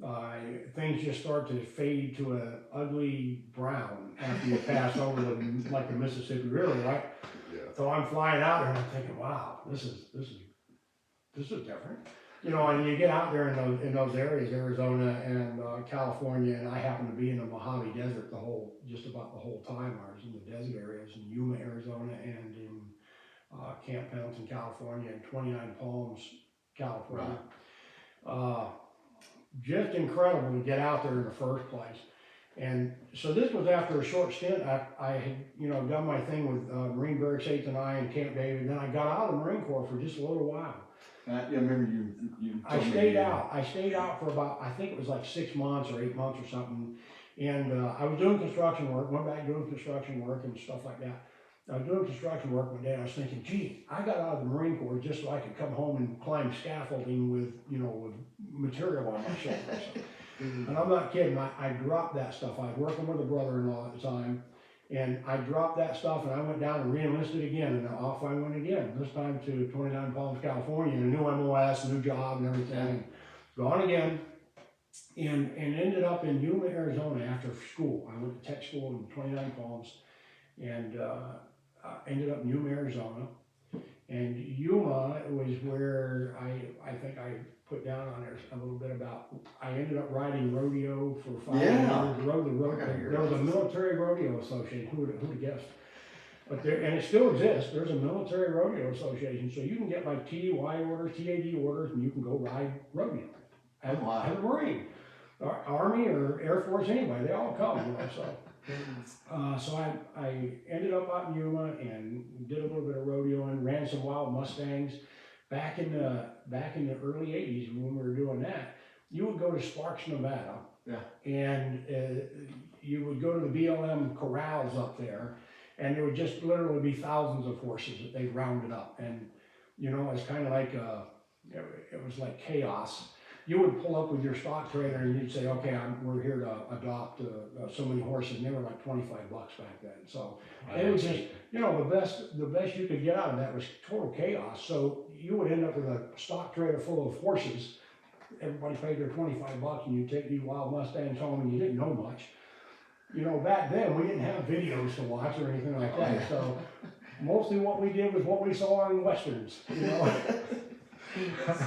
and things just start to fade to an ugly brown after you pass over the Mississippi River, right? Yeah. So I'm flying out there, and I'm thinking, wow, this is different. And you get out there in those areas, Arizona and California, and I happen to be in the Mojave Desert just about the whole time. I was in the desert areas in Yuma, Arizona, and in Camp Pendleton, California, and 29 Palms, California. Right. Just incredible to get out there in the first place. And so this was after a short stint. I had done my thing with Marine Barracks 8th and I and Camp David, and then I got out of the Marine Corps for just a little while. I remember you I stayed out for about, I think it was like 6 months or 8 months or something. And I was doing construction work, went back doing construction work and stuff like that. I was doing construction work one day, and I was thinking, gee, I got out of the Marine Corps just so I could come home and climb scaffolding with material on my shoulders. And I'm not kidding, I dropped that stuff. I was working with a brother-in-law at the time, And I dropped that stuff and I went down and re-enlisted again, and off I went again, this time to 29 Palms, California, and a new MOS, new job and everything, and gone again, and ended up in Yuma, Arizona after school. I went to tech school in 29 Palms, and ended up in Yuma, Arizona. And Yuma was where I think I put down on there a little bit about, I ended up riding rodeo for 5 years. There was a military rodeo association, who would have guessed? But there, and it still exists, there's a military rodeo association, so you can get like TDY orders, TAD orders, and you can go ride rodeo as a Marine, or Army or Air Force, anyway, they all come, you know, so. So I ended up out in Yuma and did a little bit of rodeoing, ran some wild Mustangs. Back in the early '80s when we were doing that, you would go to Sparks, Nevada, and you would go to the BLM corrals up there, and there would just literally be thousands of horses that they rounded up, and you know, it's kind of like it was like chaos. You would pull up with your stock trailer and you'd say, okay, we're here to adopt so many horses, and they were like $25 back then. So it was just, you know, the best you could get out of that was total chaos. So you would end up with a stock trailer full of horses. Everybody paid their $25, and you take these wild Mustangs home, and you didn't know much. You know, back then we didn't have videos to watch or anything like that. So mostly what we did was what we saw in westerns, you know.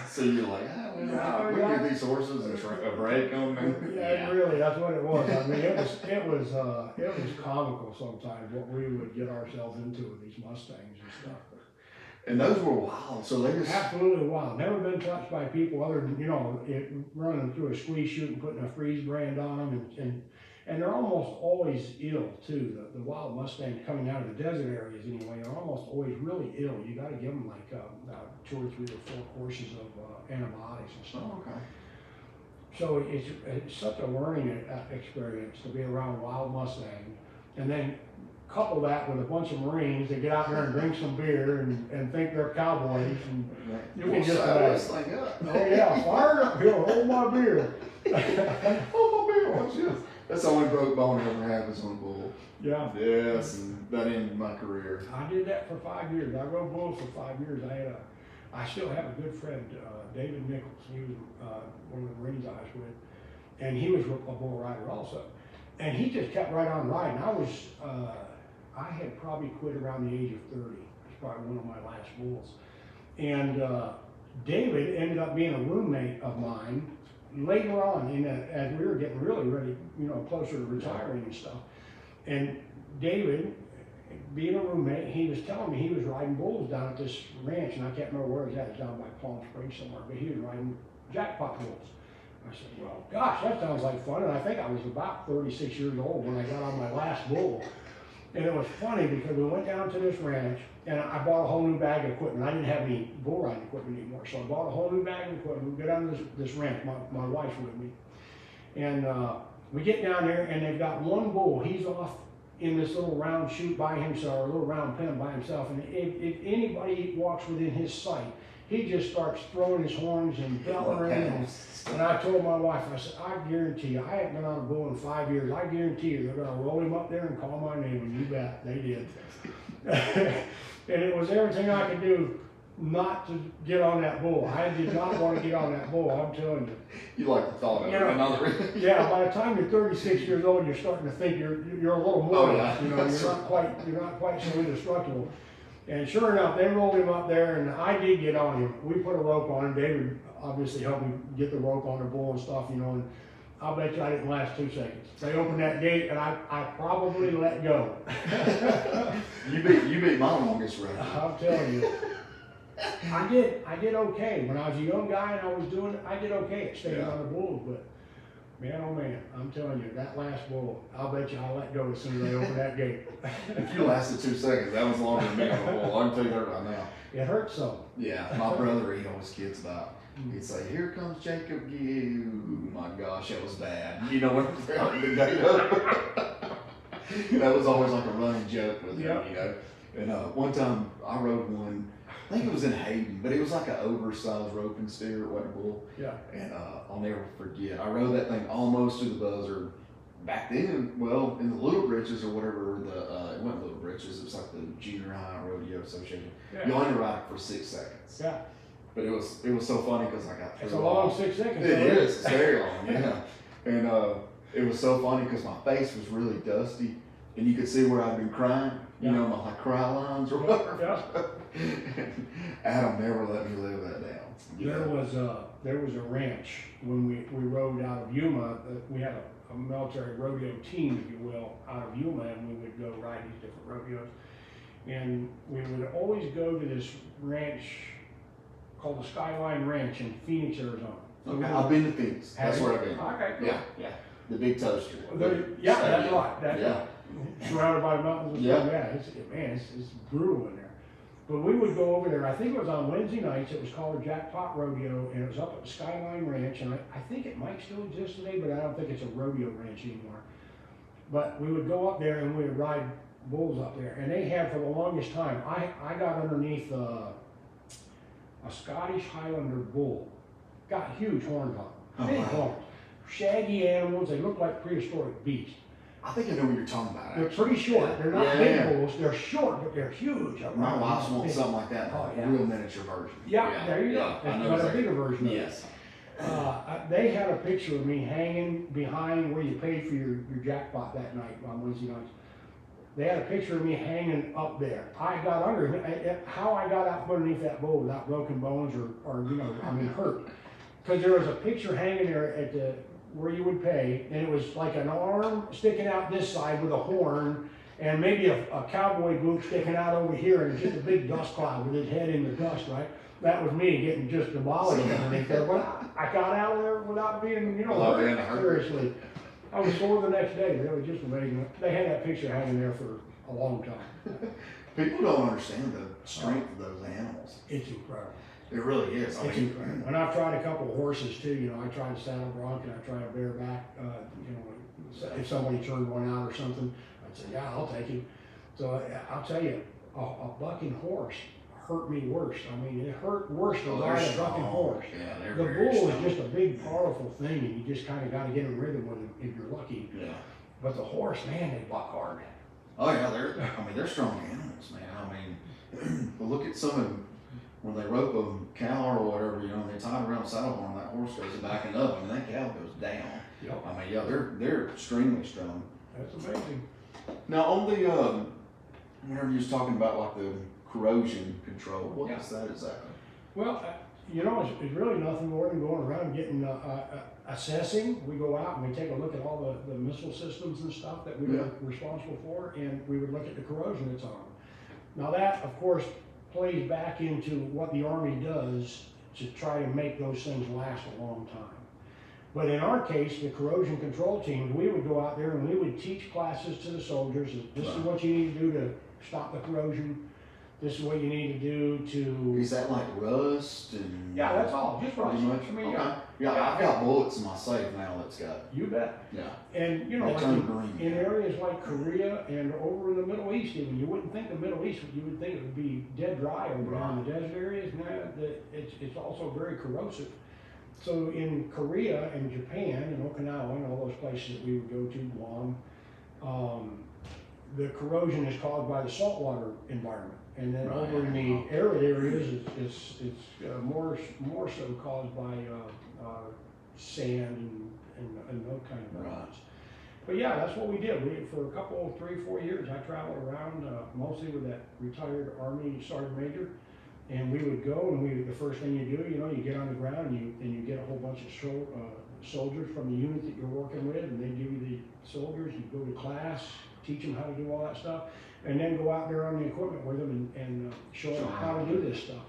So you're like, we get these horses and a break on them. Yeah, really, that's what it was. I mean, it was comical sometimes what we would get ourselves into with these Mustangs and stuff. And those were wild, so they just absolutely wild. Never been touched by people other than, you know, running them through a squeeze chute and putting a freeze brand on them, and they're almost always ill too. The wild Mustangs coming out of the desert areas anyway are almost always really ill. You got to give them like 2 or 3 or 4 courses of antibiotics and stuff. Oh, okay. So it's such a learning experience to be around wild Mustang, and then couple that with a bunch of Marines that get out there and drink some beer and think they're cowboys, and you can just oh yeah, fire up here, hold my beer. Hold my beer, what's this? That's the only broke bone I ever had was on a bull. Yeah. Yes, and that ended my career. I did that for 5 years. I rode bulls for 5 years. I still have a good friend, David Nichols. He was one of the Marines I was with, and he was a bull rider also. And he just kept right on riding. I had probably quit around the age of 30. It's probably one of my last bulls. And David ended up being a roommate of mine later on, as we were getting really ready, you know, closer to retiring and stuff. And David, being a roommate, he was telling me he was riding bulls down at this ranch, and I can't remember where it was at. It's down by Palm Springs somewhere, but he was riding jackpot bulls. I said, well, gosh, that sounds like fun. And I think I was about 36 years old when I got on my last bull. And it was funny because we went down to this ranch, and I bought a whole new bag of equipment. I didn't have any bull riding equipment anymore, so I bought a whole new bag of equipment. We go down to this ranch, my wife's with me, and we get down there, and they've got one bull. He's off in this little round chute by himself, or a little round pen by himself, and if anybody walks within his sight, he just starts throwing his horns and bellowing. And I told my wife, I said, I guarantee you, I haven't been on a bull in 5 years. I guarantee you they're going to roll him up there and call my name, and you bet they did. And it was everything I could do not to get on that bull. I did not want to get on that bull, I'm telling you. You like the thought of another. Yeah, by the time you're 36 years old, you're starting to think you're a little more. You know, you're not quite so indestructible. And sure enough, they rolled him up there, and I did get on him. We put a rope on him. David obviously helped me get the rope on the bull and stuff, you know, and I'll bet you I didn't last 2 seconds. They opened that gate, and I probably let go. You beat my longest run. I'm telling you. I did okay. When I was a young guy and I was doing it, I did okay at staying on the bulls, but man, oh man, I'm telling you, that last bull, I'll bet you I let go as soon as they opened that gate. If you lasted 2 seconds, that was longer than me on the bull. I can tell you that right now. It hurts some. Yeah, my brother, he always kids about. He'd say, "Here comes Jacob Gill." My gosh, that was bad. You know, when they're out the gate up. That was always like a running joke with him, you know. And one time I rode one, I think it was in Hayden, but it was like an oversized rope and steer, it wasn't a bull. Yeah. And I'll never forget, I rode that thing almost to the buzzer, back then, well, in the Little Britches or whatever, it wasn't Little Britches, it was like the Junior High Rodeo Association. Yeah. You only ride it for 6 seconds. Yeah. But it was so funny because I got through It's a long 6 seconds. It is. It's very long, yeah. And it was so funny because my face was really dusty, and you could see where I'd been crying. You know, my like cry lines or whatever. Yeah. Adam never let me live that down. There was a ranch when we rode out of Yuma. We had a military rodeo team, if you will, out of Yuma, and we would go ride these different rodeos. And we would always go to this ranch called the Skyline Ranch in Phoenix, Arizona. Okay, I've been to Phoenix. That's where I've been. Okay, cool. Yeah. The big toaster. Yeah, that's right. That's yeah. right. Surrounded by mountains and stuff. Yeah, it's brutal in there. But we would go over there. I think it was on Wednesday nights. It was called a Jackpot Rodeo, and it was up at the Skyline Ranch. And I think it might still exist today, but I don't think it's a rodeo ranch anymore. But we would go up there and we would ride bulls up there. And they had for the longest time. I got underneath a Scottish Highlander bull. Got huge horns on them. Big horns. Shaggy animals. They look like prehistoric beasts. I think I know what you're talking about. They're pretty short. They're not big bulls. They're short, but they're huge. My wife's wants something like that. A real miniature version. Yeah, there you go. But a bigger version of it. Yes. They had a picture of me hanging behind where you paid for your jackpot that night on Wednesday nights. They had a picture of me hanging up there. I got under how I got out from underneath that bull without broken bones or hurt. Because there was a picture hanging there at where you would pay, and it was like an arm sticking out this side with a horn, and maybe a cowboy boot sticking out over here, and just a big dust cloud with his head in the dust, right? That was me getting just demolished underneath there. But I got out of there without being, hurt. Seriously. I was sore the next day. It was just amazing. They had that picture hanging there for a long time. People don't understand the strength of those animals. It's incredible. It really is. It's incredible. And I've tried a couple of horses too. I tried a saddle bronc and I tried a bareback. If somebody turned one out or something, I'd say, yeah, I'll take him. So I'll tell you, a bucking horse hurt me worse. I mean, it hurt worse to ride a bucking horse. Yeah, the bull is just a big, powerful thing, and you just kind of got to get in rhythm with it if you're lucky. Yeah. But the horse, man, they buck hard. Oh yeah, they're strong animals, man. I mean, look at some of them. When they rope a cow or whatever, they tie it around the saddle horn, that horse goes backing up, and that cow goes down. Yep. I mean, they're extremely strong. That's amazing. Now, on the, whenever you was talking about like the corrosion control, what is that exactly? Well, it's really nothing more than going around getting, assessing. We go out and we take a look at all the missile systems and stuff that we were responsible for, and we would look at the corrosion that's on them. Now that, of course, plays back into what the Army does to try to make those things last a long time. But in our case, the corrosion control teams, we would go out there and we would teach classes to the soldiers. This is what you need to do to stop the corrosion. This is what you need to do to... Is that like rust and... Yeah, that's all. Just rust. I mean, I've got bullets in my safe now that's got... You bet. Yeah. And, like in areas like Korea and over in the Middle East even, you wouldn't think the Middle East, you would think it would be dead dry over there in the desert areas. No, it's also very corrosive. So in Korea and Japan and Okinawa and all those places that we would go to, Guam, the corrosion is caused by the saltwater environment. And then over in the arid areas, it's more so caused by sand and those kind of elements. But yeah, that's what we did. For a couple, 3-4 years, I traveled around mostly with that retired Army Sergeant Major, and we would go and the first thing you do, you get on the ground and you get a whole bunch of soldiers from the unit that you're working with, and they give you the soldiers. You go to class, teach them how to do all that stuff, and then go out there on the equipment with them and show them how to do this stuff.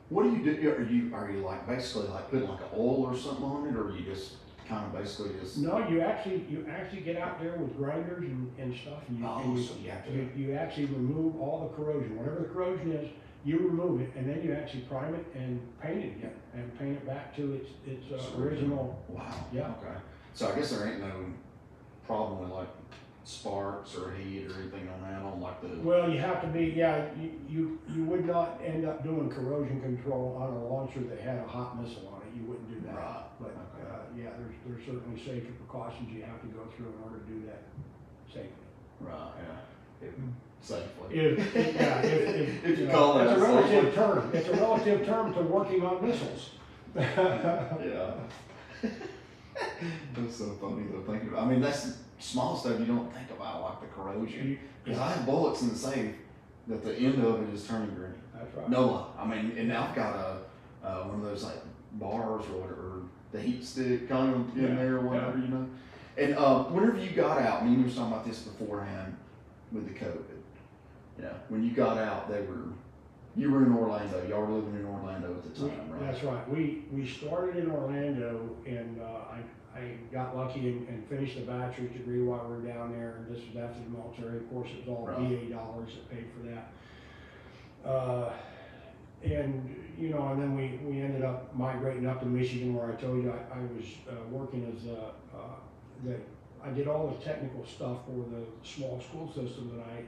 What do you do? Are you like basically like putting like an oil or something on it, or you just kind of basically just? No, you actually get out there with grinders and stuff, and you actually remove all the corrosion. Whatever the corrosion is, you remove it, and then you actually prime it and paint it again, and paint it back to its original. Wow. Yeah. Okay. So I guess there ain't no problem with like sparks or heat or anything on that on like the... Well, you have to be, you would not end up doing corrosion control on a launcher that had a hot missile on it. You wouldn't do that. Right. But there's certainly safety precautions you have to go through in order to do that safely. Right, yeah. Safely. If you call that it's a relative safely. term. It's a relative term to working on missiles. Yeah. That's so funny though, thinking about, I mean, that's small stuff you don't think about, like the corrosion. Because I have bullets in the safe that the end of it is turning green. That's right. No lie. I mean, and I've got one of those like bars or whatever, the heat stick kind of in there or whatever, you know. And whenever you got out, me and you were talking about this beforehand with the COVID. Yeah. When you got out, you were in Orlando. Y'all were living in Orlando at the time, right? That's right. We started in Orlando, and I got lucky and finished the bachelor's degree while we were down there. And this was after the military. Of course, it was all VA dollars that paid for that. And you know, and then we ended up migrating up to Michigan, where I told you I was working as I did all the technical stuff for the small school system that I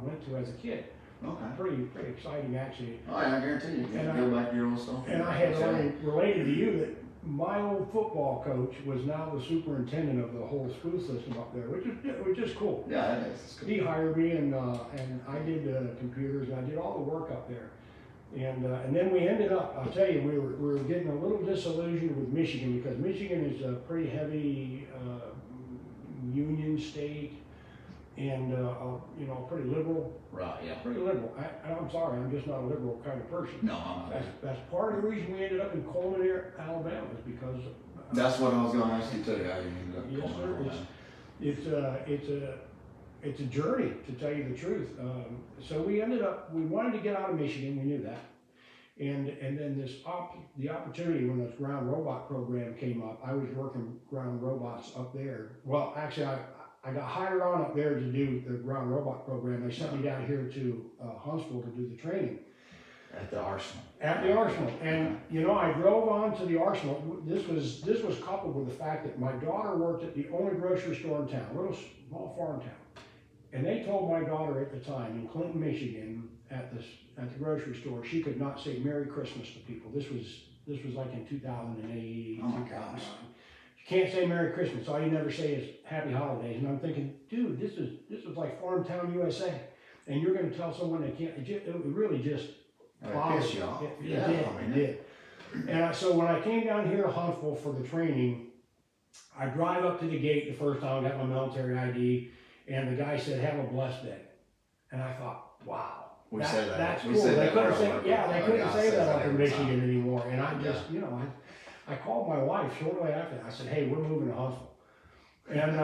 went to as a kid. Okay. Pretty exciting, actually. Oh yeah, I guarantee you. You can go back to your old stuff. And I had already related to you that my old football coach was now the superintendent of the whole school system up there, which is cool. Yeah, it is. It's cool. He hired me, and I did the computers, and I did all the work up there. And then we ended up, I'll tell you, we were getting a little disillusioned with Michigan, because Michigan is a pretty heavy union state, and you know, pretty liberal. Right. Yeah. Pretty liberal. I'm sorry, I'm just not a liberal kind of person. No, I'm not. That's part of the reason we ended up in Coleman, Alabama, is because. That's what I was going to ask you too. How you ended up in Yes, Coleman, sir. It's a journey, to tell you the truth. So we wanted to get out of Michigan. We knew that. And then the opportunity when this ground robot program came up, I was working ground robots up there. Well, actually, I got hired on up there to do the ground robot program. They sent me down here to Huntsville to do the training. At the Arsenal. At the Arsenal. And, you know, I drove on to the Arsenal. This was coupled with the fact that my daughter worked at the only grocery store in town, a little small farm town. And they told my daughter at the time in Clinton, Michigan, at the grocery store, she could not say Merry Christmas to people. This was like in 2008. Oh my gosh. You can't say Merry Christmas. All you never say is Happy Holidays. And I'm thinking, dude, this is like Farm Town, USA. And you're going to tell someone they can't. It really just Piss you off. It did. And so when I came down here to Huntsville for the training, I drive up to the gate the first time, I got my military ID, and the guy said, "Have a blessed day." And I thought, wow. We say that. That's We cool. say They that couldn't say, yeah, they couldn't say that up in every Michigan time. anymore. And I just, you know, I called my wife shortly after that. I said, "Hey, we're moving to Huntsville." And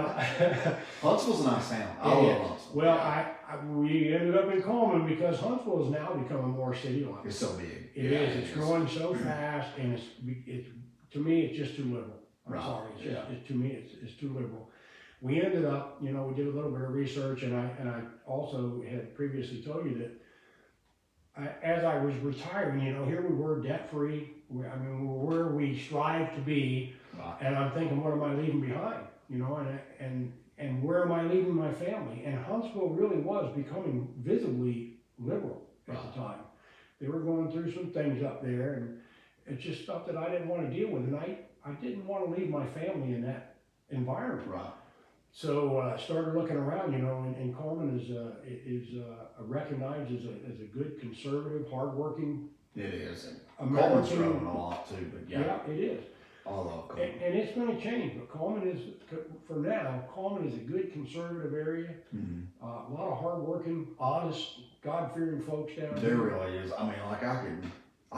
Huntsville's a nice town. I love Huntsville. Well, we ended up in Coleman because Huntsville is now becoming more city-like. It's so big. It is. It's growing so fast, and it's to me, it's just too liberal. I'm sorry. To me, it's too liberal. We ended up, you know, we did a little bit of research, and I also had previously told you that as I was retiring, you know, here we were debt-free. I mean, we're where we strive to be, and I'm thinking, what am I leaving behind? You know, and where am I leaving my family? And Huntsville really was becoming visibly liberal at the time. They were going through some things up there, and it's just stuff that I didn't want to deal with, and I didn't want to leave my family in that environment. Right. So I started looking around, you know, and Coleman is recognized as a good, conservative, hardworking. It is. American. Coleman's growing a lot too, but Yeah, it is. I love Coleman. And it's going to change, but Coleman is, for now, Coleman is a good conservative area. Mm-hmm. A lot of hardworking, honest, God-fearing folks down There there. really is. I mean, like I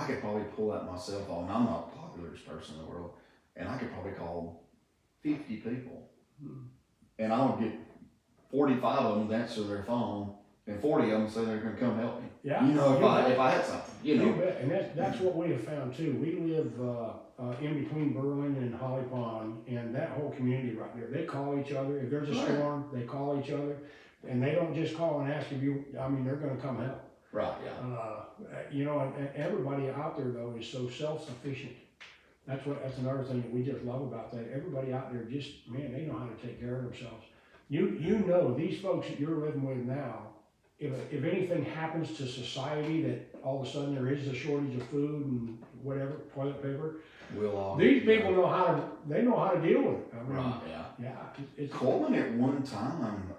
could probably pull out my cell phone. I'm not the popularest person in the world, and I could probably call 50 people, and I would get 45 of them to answer their phone, and 40 of them say they're going to come help me. Yeah, you know, if I had something, you know. You bet. And that's what we have found too. We live in between Berlin and Holly Pond, and that whole community right there. They call each other. If there's a storm, they call each other, and they don't just call and ask if you. I mean, they're going to come help. Right. Yeah. You know, and everybody out there though is so self-sufficient. That's another thing that we just love about that. Everybody out there just, man, they know how to take care of themselves. You know, these folks that you're living with now, if anything happens to society that all of a sudden there is a shortage of food and whatever, toilet paper. These people know how to, they know how to deal with it. I mean, right, yeah. Yeah. It's Coleman at one time,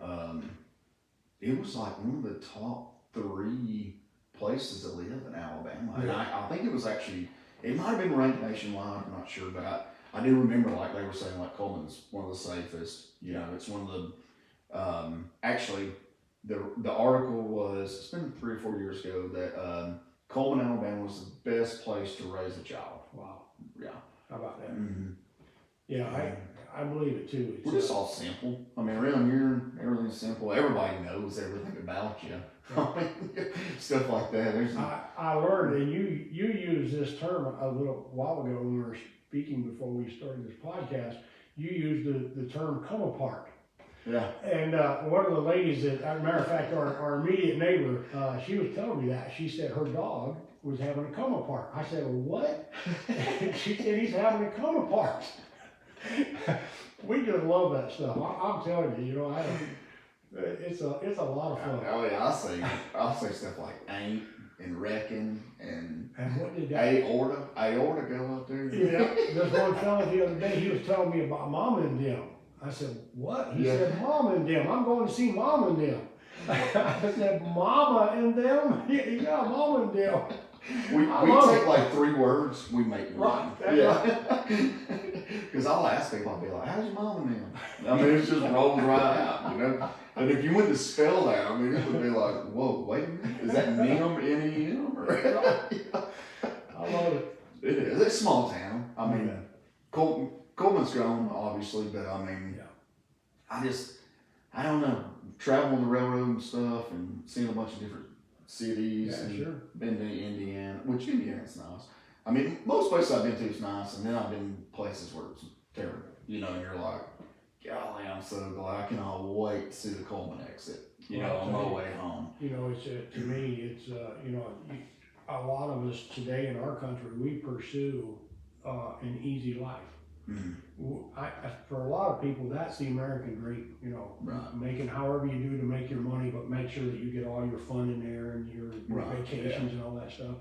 it was like one of the top 3 places to live in Alabama. And I think it was actually, it might have been ranked nationwide, I'm not sure, but I do remember like they were saying like Coleman's one of the safest. You know, it's one of the, actually, the article was, it's been 3 or 4 years ago, that Coleman, Alabama was the best place to raise a child. Wow. Yeah. How about that? Mm-hmm. Yeah, I believe it too. We're just all simple. I mean, around here, everything's simple. Everybody knows everything about you. Stuff like that. I learned, and you used this term a little while ago when we were speaking before we started this podcast. You used the term come apart. Yeah. And one of the ladies that, as a matter of fact, our immediate neighbor, she was telling me that. She said her dog was having a come apart. I said, well, what? She said he's having a come apart. We just love that stuff. I'm telling you, you know, it's a lot of fun. Oh yeah, I say stuff like ain't and reckon and what did that? Aorta go up there. Yeah, there's one fella the other day, he was telling me about Mom and them. I said, what? He said, Mom and them. I'm going to see Mom and them. I said, Mama and them? Yeah, Mom and them. We take like 3 words, we make one. Right. Yeah. Because I'll ask people, I'll be like, how's your mom and them? I mean, it just rolls right out, you know? And if you went to spell that, I mean, it would be like, whoa, wait a minute, is that NEM, N-E-M? I love it. It is. It's a small town. I mean, Coleman's grown, obviously, but I mean, I don't know, traveling the railroad and stuff and seeing a bunch of different cities and been to Indiana, which Indiana's nice. I mean, most places I've been to is nice, and then I've been places where it's terrible, you know, and you're like, golly, I'm so glad I cannot wait to see the Coleman exit, you know, on my way home. You know, it's to me, it's you know, a lot of us today in our country, we pursue an easy life. Mm-hmm. For a lot of people, that's the American dream, you know, making however you do to make your money, but make sure that you get all your fun in there and your vacations and all that stuff.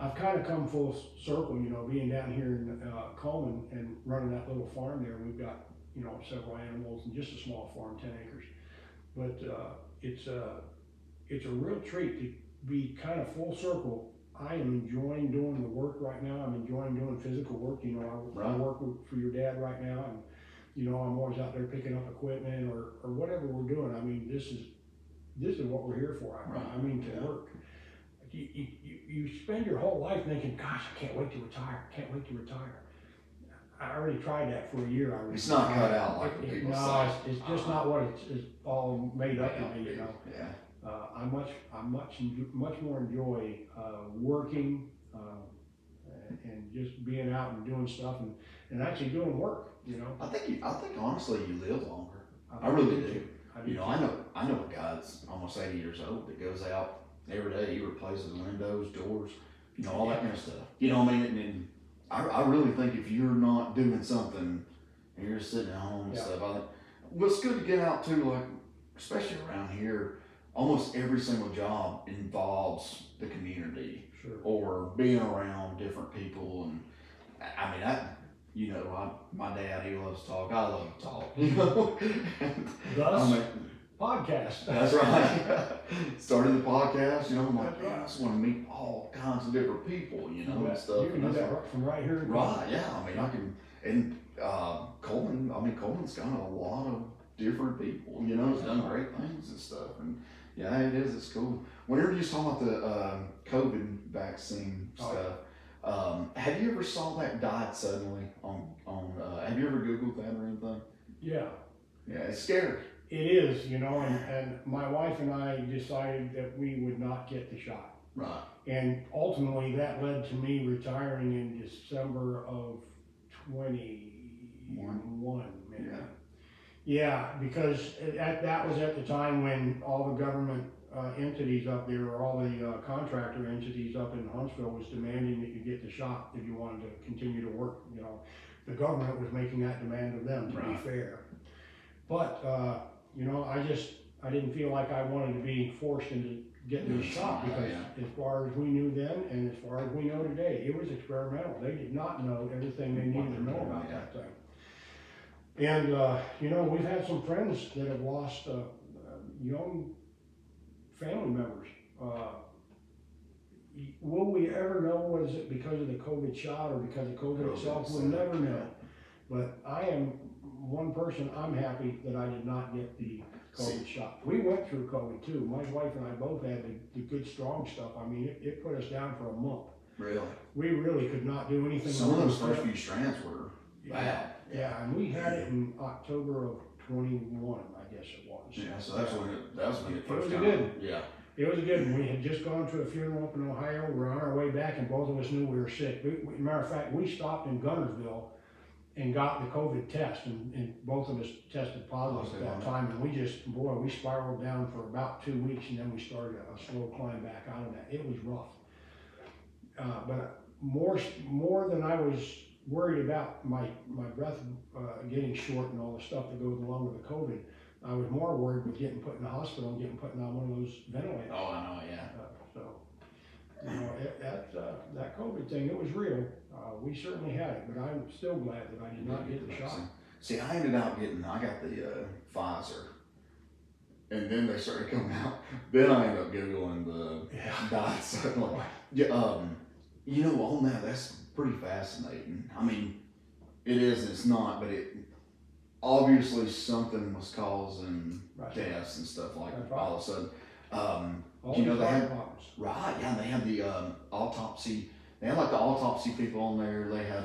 I've kind of come full circle, you know, being down here in Coleman and running that little farm there. We've got, you know, several animals and just a small farm, 10 acres. But it's a real treat to be kind of full circle. I am enjoying doing the work right now. I'm enjoying doing physical work. You know, I work for your dad right now, and you know, I'm always out there picking up equipment or whatever we're doing. I mean, this is what we're here for. I mean, to work. You spend your whole life thinking, gosh, I can't wait to retire. Can't wait to retire. I already tried that for a year. It's not cut out like the people say. It's just not what it's all made up to be, you know. Yeah. I much more enjoy working and just being out and doing stuff and actually doing work. You know. I think honestly you live longer. I really do. You know, I know a guy that's almost 80 years old that goes out every day. He replaces windows, doors, you know, all that kind of stuff. You know what I mean? And I really think if you're not doing something and you're sitting at home and stuff, I think well, it's good to get out too. Like especially around here. Almost every single job involves the community or being around different people. And I mean, you know, my dad, he loves to talk. I love to talk, you know. Thus, podcast. That's right. Started the podcast, you know, I'm like, I just want to meet all kinds of different people, you know, and stuff. You can do that from right here. Right, yeah. I mean, I can, and Coleman's got a lot of different people, you know, has done great things and stuff. And yeah, it is. It's cool. Whenever you was talking about the COVID vaccine stuff, have you ever saw that died suddenly on have you ever Googled that or anything? Yeah. Yeah, it's scary. It is, you know, and my wife and I decided that we would not get the shot. Right. And ultimately that led to me retiring in December of 21, maybe. Yeah. Yeah, because that was at the time when all the government entities up there, or all the contractor entities up in Huntsville was demanding that you get the shot if you wanted to continue to work. You know, the government was making that demand of them to be fair. But, you know, I didn't feel like I wanted to be forced into get this shot, because as far as we knew then and as far as we know today, it was experimental. They did not know everything they needed to know about that thing. And, you know, we've had some friends that have lost young family members. Will we ever know, was it because of the COVID shot or because of COVID itself? We'll never know. But I am one person, I'm happy that I did not get the COVID shot. We went through COVID too. My wife and I both had the good strong stuff. I mean, it put us down for a month. Really? We really could not do anything. Some of those first few strands were bad. Yeah, and we had it in October of 21, I guess it was. Yeah, so that was when it first came out. Yeah. It was good. We had just gone to a funeral up in Ohio. We were on our way back, and both of us knew we were sick. Matter of fact, we stopped in Gunnersville and got the COVID test, and both of us tested positive at that time. And we spiraled down for about 2 weeks, and then we started a slow climb back out of that. It was rough. But more than I was worried about my breath getting short and all the stuff that goes along with the COVID, I was more worried with getting put in the hospital and getting put on one of those ventilators. Oh, I know, yeah. So, you know, that COVID thing, it was real. We certainly had it, but I'm still glad that I did not get the shot. See, I got the Pfizer, and then they started coming out. Then I ended up Googling the dots. You know, on that's pretty fascinating. I mean, it is, it's not, but it obviously something was causing deaths and stuff like that all of a sudden. You know, they had they had the autopsy. They had like the autopsy people on there. They had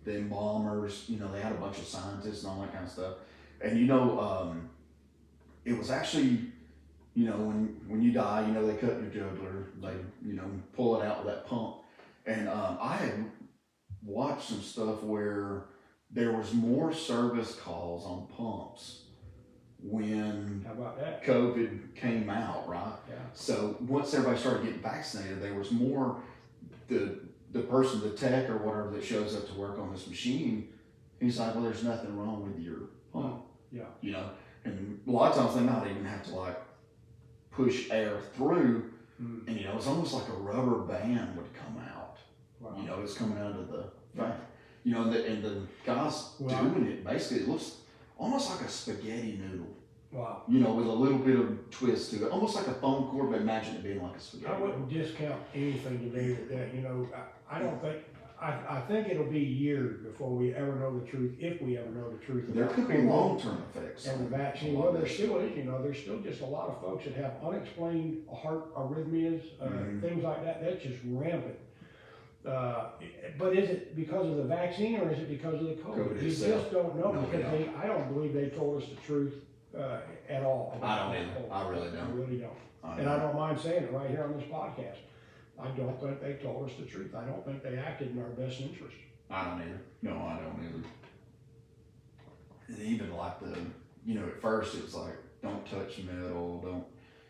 the embalmers. You know, they had a bunch of scientists and all that kind of stuff. And you know, it was actually, you know, when you die, you know, they cut your jugular. They, you know, pull it out with that pump. And I had watched some stuff where there was more service calls on pumps when COVID came out, right? Yeah. So once everybody started getting vaccinated, there was more, the person, the tech or whatever that shows up to work on this machine, he's like, well, there's nothing wrong with your pump. Yeah. You know, and a lot of times they might even have to like push air through, and you know, it's almost like a rubber band would come out. Wow. You know, it's coming out of the fan. You know, and the guys doing it, basically, it looks almost like a spaghetti noodle. Wow. You know, with a little bit of twist to it, almost like a foam core, but imagine it being like a spaghetti. I wouldn't discount anything today that, you know, I don't think, I think it'll be years before we ever know the truth, if we ever know the truth. There could be long-term effects. And the vaccine, well, there still is, you know, there's still just a lot of folks that have unexplained heart arrhythmias, things like that. That's just rampant. But is it because of the vaccine or is it because of the COVID? We just don't know, because I don't believe they told us the truth at all. I don't either. I really don't. I really don't. And I don't mind saying it right here on this podcast. I don't think they told us the truth. I don't think they acted in our best interest. I don't either. No, I don't either. And even like you know, at first it was like, don't touch metal, don't,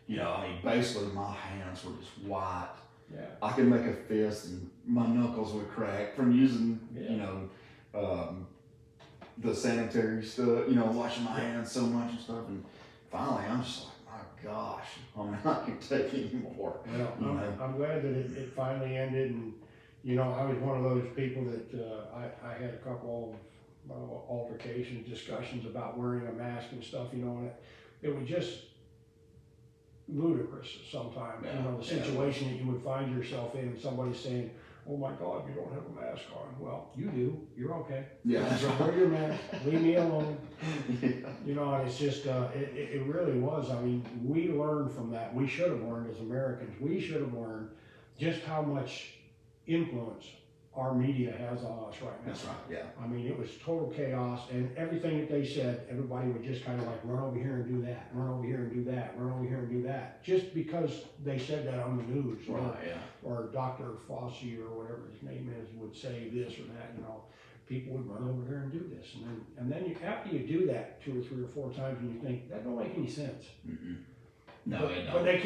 you know, I mean, basically my hands were just white. Yeah. I could make a fist and my knuckles would crack from using, you know, the sanitary stuff, you know, washing my hands so much and stuff. And finally, I'm just like, my gosh, I'm not going to take anymore. Well, I'm glad that it finally ended. And, you know, I was one of those people that I had a couple of altercations, discussions about wearing a mask and stuff, you know, and it was just ludicrous sometimes, you know, the situation that you would find yourself in, and somebody saying, oh my God, you don't have a mask on. Well, you do. You're okay. Yeah. So wear your mask. Leave me alone. You know, and it's just, it really was. I mean, we learned from that. We should have learned as Americans. We should have learned just how much influence our media has on us right now. That's right, yeah. I mean, it was total chaos, and everything that they said, everybody would just kind of like run over here and do that, run over here and do that, run over here and do that, just because they said that on the news, or Dr. Fauci or whatever his name is would say this or that. You know, people would run over here and do this, and then you, after you do that 2 or 3 or 4 times, and you think that don't make any sense. Mm-mm. No, but they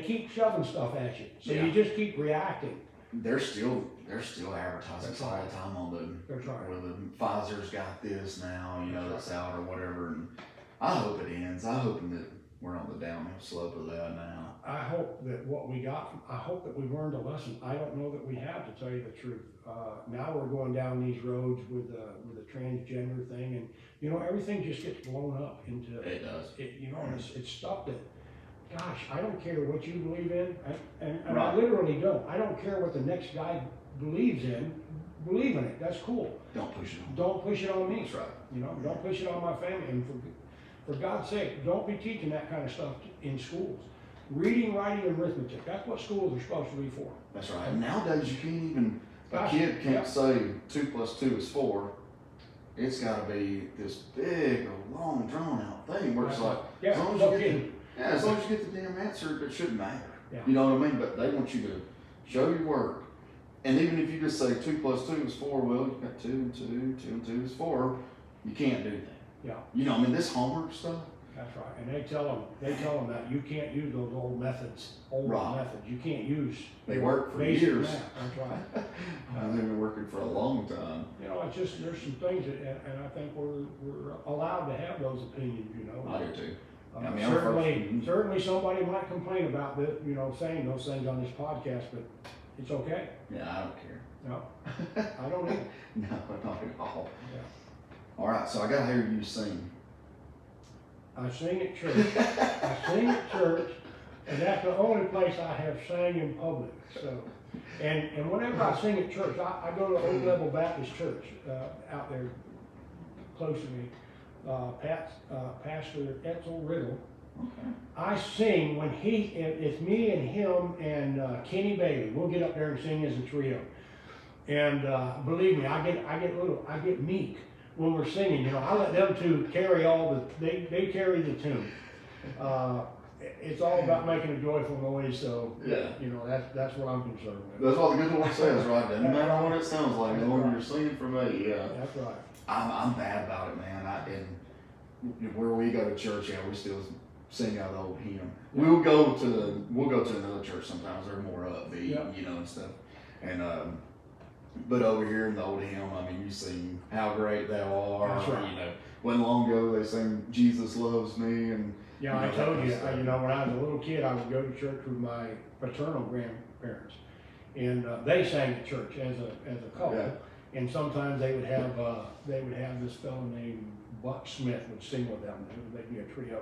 keep shoving stuff at you, so you just keep reacting. They're still advertising all the time on where the Pfizer's got this now, you know, that's out or whatever. And I hope it ends. I hope that we're on the downhill slope of that now. I hope that I hope that we've learned a lesson. I don't know that we have, to tell you the truth. Now we're going down these roads with the transgender thing, and you know, everything just gets blown up into. It does. You know, and it's stuff that, gosh, I don't care what you believe in, and Right. I literally don't. I don't care what the next guy believes in. Believe in it. That's cool. Don't push it on. Don't push it on me. That's right. You know, don't push it on my family. And for God's sake, don't be teaching that kind of stuff in schools. Reading, writing, and arithmetic. That's what schools are supposed to be for. That's right. And nowadays you can't even, a Gosh, kid can't yeah. say 2 + 2 is 4. It's got to be this big, long, drawn out thing where it's like, Yeah, as long as no you get kidding. as long as you get the damn answer, it shouldn't matter. Yeah. You know what I mean? But they want you to show your work. And even if you just say 2 + 2 is 4, well, you've got 2 and 2, 2 and 2 is 4. You can't do that. Yeah, You know, I mean, this homework stuff. that's right. And they tell them that you can't use those old methods. Right. You can't use. They work for basic years. math. That's right. They've been working for a long time. You know, it's just, there's some things that, and I think we're allowed to have those opinions, you know. I do too. I mean, I'm Certainly somebody might complain about that, you know, saying those things on this podcast, but it's okay. Yeah, I don't care. No, I don't either. No, not at all. Yeah. All right, so I got to hear you sing. I sing at church. And that's the only place I have sang in public. So, and whenever I sing at church, I go to Oak Level Baptist Church out there close to me. Pastor Etzel Riddle. Okay. I sing when it's me and him and Kenny Bailey. We'll get up there and sing as a trio. And believe me, I get meek when we're singing. You know, I let them two carry they carry the tune. It's all about making a joyful noise. So Yeah. you know, that's what I'm concerned with. That's what the good Lord says, right? Doesn't matter what it sounds like, as long as you're singing for me. Yeah. That's right. I'm bad about it, man. And where we go to church, yeah, we still sing out the old hymn. We'll go to another church sometimes. They're more upbeat, Yeah. you know, and stuff. And but over here in the old hymn, I mean, you sing "How Great Thou Art." That's right. You know, when long ago they sang "Jesus Loves Me," and Yeah, I know, told that you, kind of stuff. you know, when I was a little kid, I would go to church with my paternal grandparents, and they sang at church as a couple. Yeah. And sometimes they would have this fellow named Buck Smith would sing with them. They'd be a trio,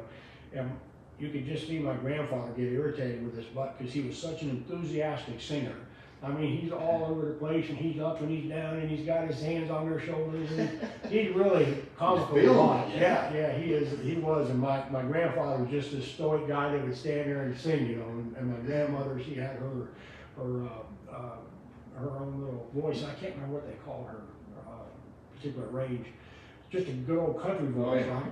and you could just see my grandfather get irritated with this Buck because he was such an enthusiastic singer. I mean, he's all over the place, and he's up and he's down, and he's got his hands on their shoulders, and he's really comical. feeling it, Yeah, he was, and my grandfather was just this stoic guy that would stand there and sing, you know, and my grandmother, she had her own little voice. I can't remember what they call her particular range. Just a good old country voice, Oh, yeah. right?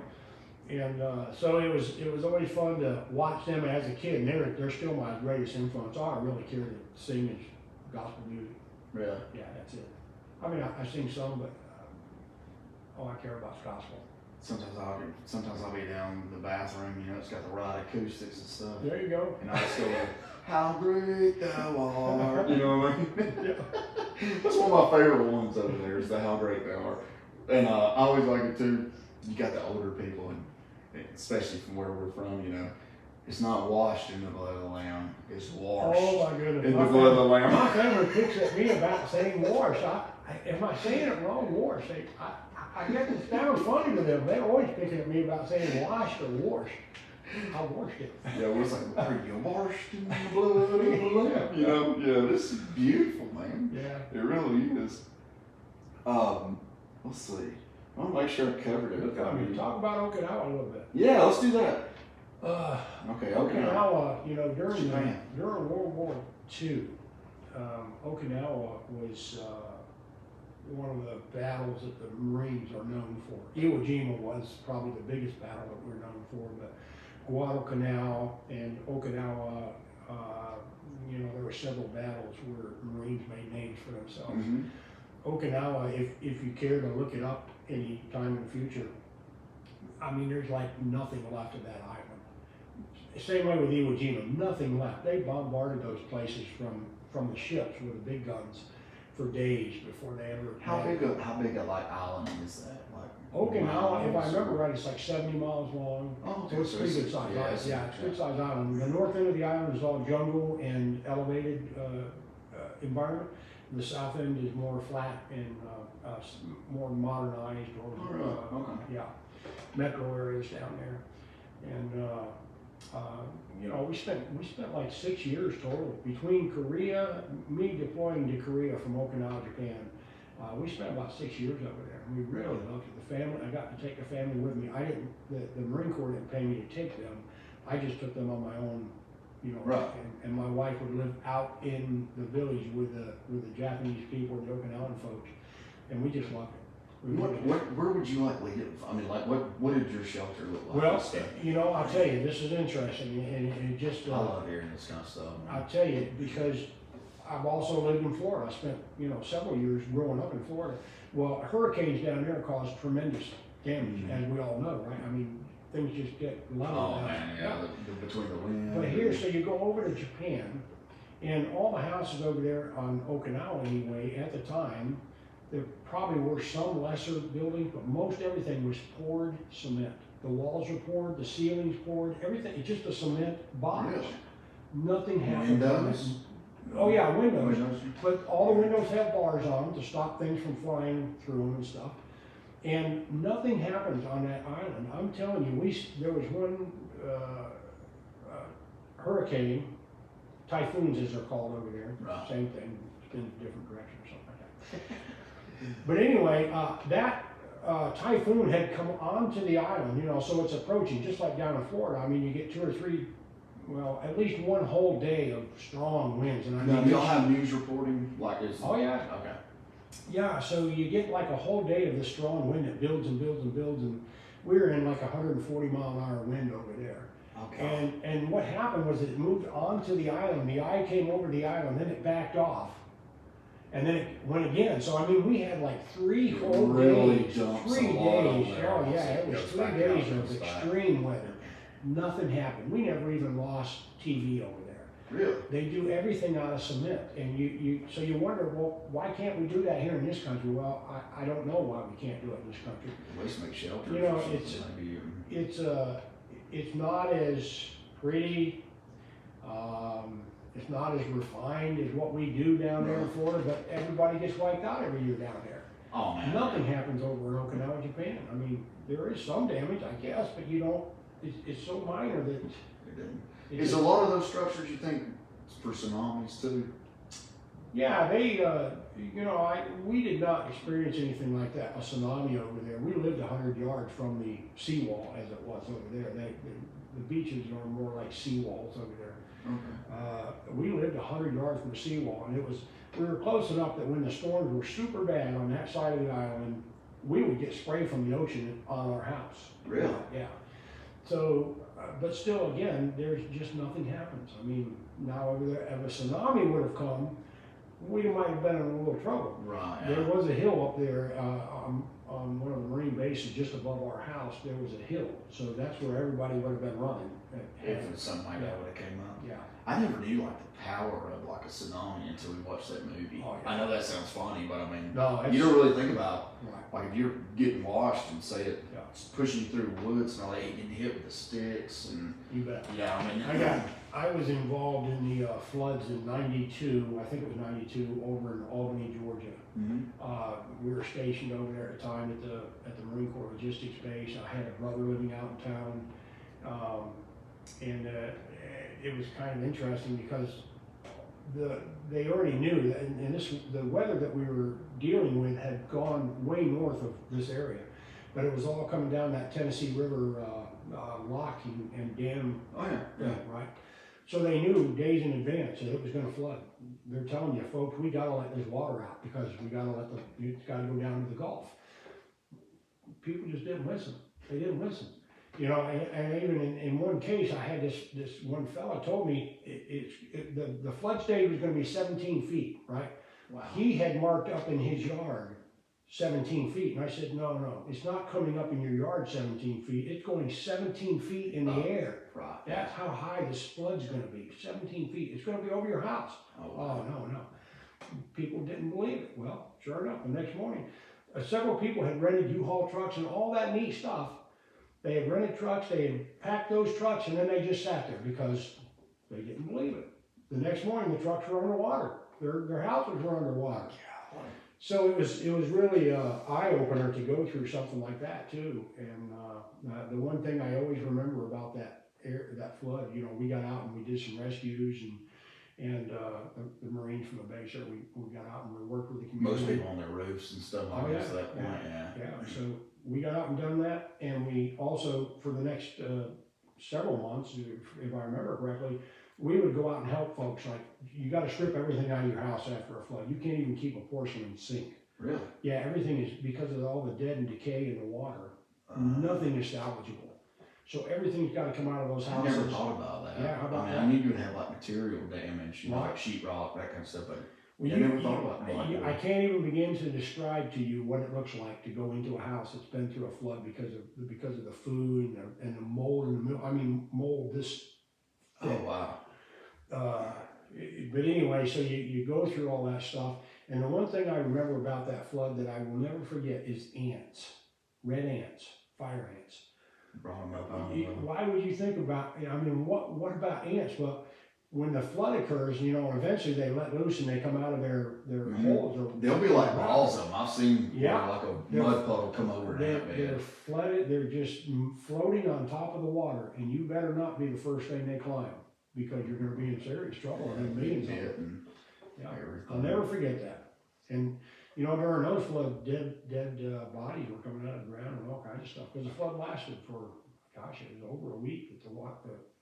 And so it was always fun to watch them as a kid, and they're still my greatest influence. All I really care to sing is gospel music. really. Yeah, that's it. I mean, I sing some, but all I care about is gospel. Sometimes I'll be down in the bathroom, you know, it's got the right acoustics and stuff. There you go. And I just go like, "How great thou art," you know what I mean? That's one of my favorite ones over there is the "How great thou art." And I always like it too. You got the older people, and especially from where we're from, you know, it's not washed in the blood of the Lamb, it's washed Oh my goodness. in the My blood of the family- Lamb. My family picks at me about saying wash. Am I saying it wrong? Wash. I guess it sounds funny to them. They're always picking at me about saying wash or wash. I washed it. Yeah, we're like, "Are you washed in the blood of the Lamb?" You know, yeah, this is beautiful, man. Yeah. It really is. Let's see. I want to make sure I covered it. I mean, talk about Okinawa a little bit. Yeah, let's do that. Uh, Okay, Okinawa, you know, Japan. during World War II, Okinawa was one of the battles that the Marines are known for. Iwo Jima was probably the biggest battle that we're known for, but Guadalcanal and Okinawa, you know, there were several battles where Marines made names for themselves. Mm-hmm. Okinawa, if you care to look it up any time in the future, I mean, there's like nothing left of that island. Same way with Iwo Jima, nothing left. They bombarded those places from the ships with the big guns for days before they ever. How big a like island is that? Like Okinawa, if I remember right, it's like 70 miles long. Oh, So it's a pretty good size island. Yeah, it's a good size island. The north end of the island is all jungle and elevated environment. The south end is more flat and more modernized, or Oh, really? Okay. yeah, metro areas down there. And you know, we spent like 6 years total between Korea, me deploying to Korea from Okinawa, Japan. We spent about 6 years over there. And we really loved it. The family, I got to take the family with me. I didn't. The Marine Corps didn't pay me to take them. I just took them on my own. You know, Right. and my wife would live out in the village with the Japanese people, the Okinawan folks, and we just loved it. Where would you like live? I mean, like, what did your shelter look like? Well, you know, I'll tell you, this is interesting, and it just. I love hearing this kind of stuff. I'll tell you, because I've also lived in Florida. I spent, you know, several years growing up in Florida. Well, hurricanes down there cause tremendous damage, as we all know, right? I mean, things just get loud. Oh man, yeah, between the wind. But here, so you go over to Japan, and all the houses over there on Okinawa anyway, at the time, there probably were some lesser buildings, but most everything was poured cement. The walls are poured, the ceilings poured, everything, it's just a cement box. Really? Nothing happened. Windows? Oh yeah, windows. Windows? But all the windows have bars on them to stop things from flying through them and stuff. And nothing happens on that island. I'm telling you, there was one hurricane, typhoons as they're called over there. Right. Same thing, it's in a different direction or something like that. But anyway, that typhoon had come onto the island, you know, so it's approaching, just like down in Florida. I mean, you get 2 or 3, well, at least one whole day of strong winds. And I Now, mean, do y'all have news reporting like this? Oh yeah. Okay. Yeah, so you get like a whole day of this strong wind that builds and builds and builds, and we were in like 140-mile-an-hour wind over there. Okay. And what happened was it moved onto the island. The eye came over the island, then it backed off, and then it went again. So I mean, we had like 3 whole really days. dumps 3 a lot on days. there. Oh yeah, it was Goes 3 back days out, of goes back. extreme weather. Nothing happened. We never even lost TV over there. Really? They do everything out of cement, and so you wonder, well, why can't we do that here in this country? Well, I don't know why we can't do it in this country. At least make shelter. You know, or something, maybe. It's not as pretty, it's not as refined as what we do down there in Florida, but everybody gets wiped out every year down there. Oh man. Nothing happens over in Okinawa, Japan. I mean, there is some damage, I guess, but you don't. It's so minor that. It didn't. Is a lot of those structures, you think, for tsunamis too? Yeah, they, you know, we did not experience anything like that, a tsunami over there. We lived 100 yards from the seawall as it was over there. The beaches are more like seawalls over there. Okay. We lived 100 yards from the seawall, and we were close enough that when the storms were super bad on that side of the island, we would get spray from the ocean on our house. Really? Yeah. So, but still, again, there's just nothing happens. I mean, now over there, if a tsunami would have come, we might have been in a little trouble. Right. There was a hill up there on one of the Marine bases just above our house. There was a hill, so that's where everybody would have been running. If something like that would have came up. Yeah. I never knew like the power of like a tsunami until we watched that movie. Oh, yeah. I know that sounds funny, but I mean, No, you don't really think about right. like if you're getting washed and say Yeah. it's pushing you through woods and all that, getting hit with the sticks and You bet. yeah, I mean, I was involved in the floods in '92. I think it was '92 over in Albany, Georgia. Mm-hmm. We were stationed over there at the time at the Marine Corps Logistics Base. I had a brother living out in town, and it was kind of interesting because they already knew that, and the weather that we were dealing with had gone way north of this area, but it was all coming down that Tennessee River lock and dam. Oh yeah. Right. So they knew days in advance that it was going to flood. They're telling you, folks, we got to let this water out because it's got to go down to the Gulf. People just didn't listen. They didn't listen. You know, and even in one case, I had this one fella told me the flood stage was going to be 17 feet, right? Wow. He had marked up in his yard 17 feet, and I said, no, it's not coming up in your yard 17 feet. It's going 17 feet in the air. Right. That's how high this flood's going to be. 17 feet. It's going to be over your house. Oh, Oh no. People didn't believe it. Well, sure enough, the next morning, several people had rented U-Haul trucks and all that neat stuff. They had rented trucks, they had packed those trucks, and then they just sat there because they didn't believe it. The next morning, the trucks were underwater. Their houses were underwater. So it was really an eye-opener to go through something like that too. And the one thing I always remember about that flood, you know, we got out and we did some rescues, and the Marines from the base there, we got out and we worked with the community. Most people on their roofs and stuff like that. So that point, yeah. So we got out and done that, and we also, for the next several months, if I remember correctly, we would go out and help folks. Like, you got to strip everything out of your house after a flood. You can't even keep a porcelain sink. Really? Yeah, everything is, because of all the dead and decay in the water, nothing is salvageable. So everything's got to come out of those houses. I never thought about that. Yeah, how about that? I knew you would have like material damage, you know, like sheetrock, that kind of stuff, but I never thought about it. I can't even begin to describe to you what it looks like to go into a house that's been through a flood because of the food and the mold and the milk. I mean, mold this thick. Oh, wow. But anyway, so you go through all that stuff, and the one thing I remember about that flood that I will never forget is ants, red ants, fire ants. Brought them up. Why would you think about? I mean, what about ants? Well, when the flood occurs, you know, eventually they let loose and they come out of their holes. They'll be like balls of them. I've seen yeah, like a mud puddle come over. They're flooded. They're just floating on top of the water, and you better not be the first thing they climb, because you're going to be in serious trouble. And millions of them. Yeah, I'll never forget that. And you know, during those floods, dead bodies were coming out of the ground and all kinds of stuff, because the flood lasted for, gosh, it was over a week that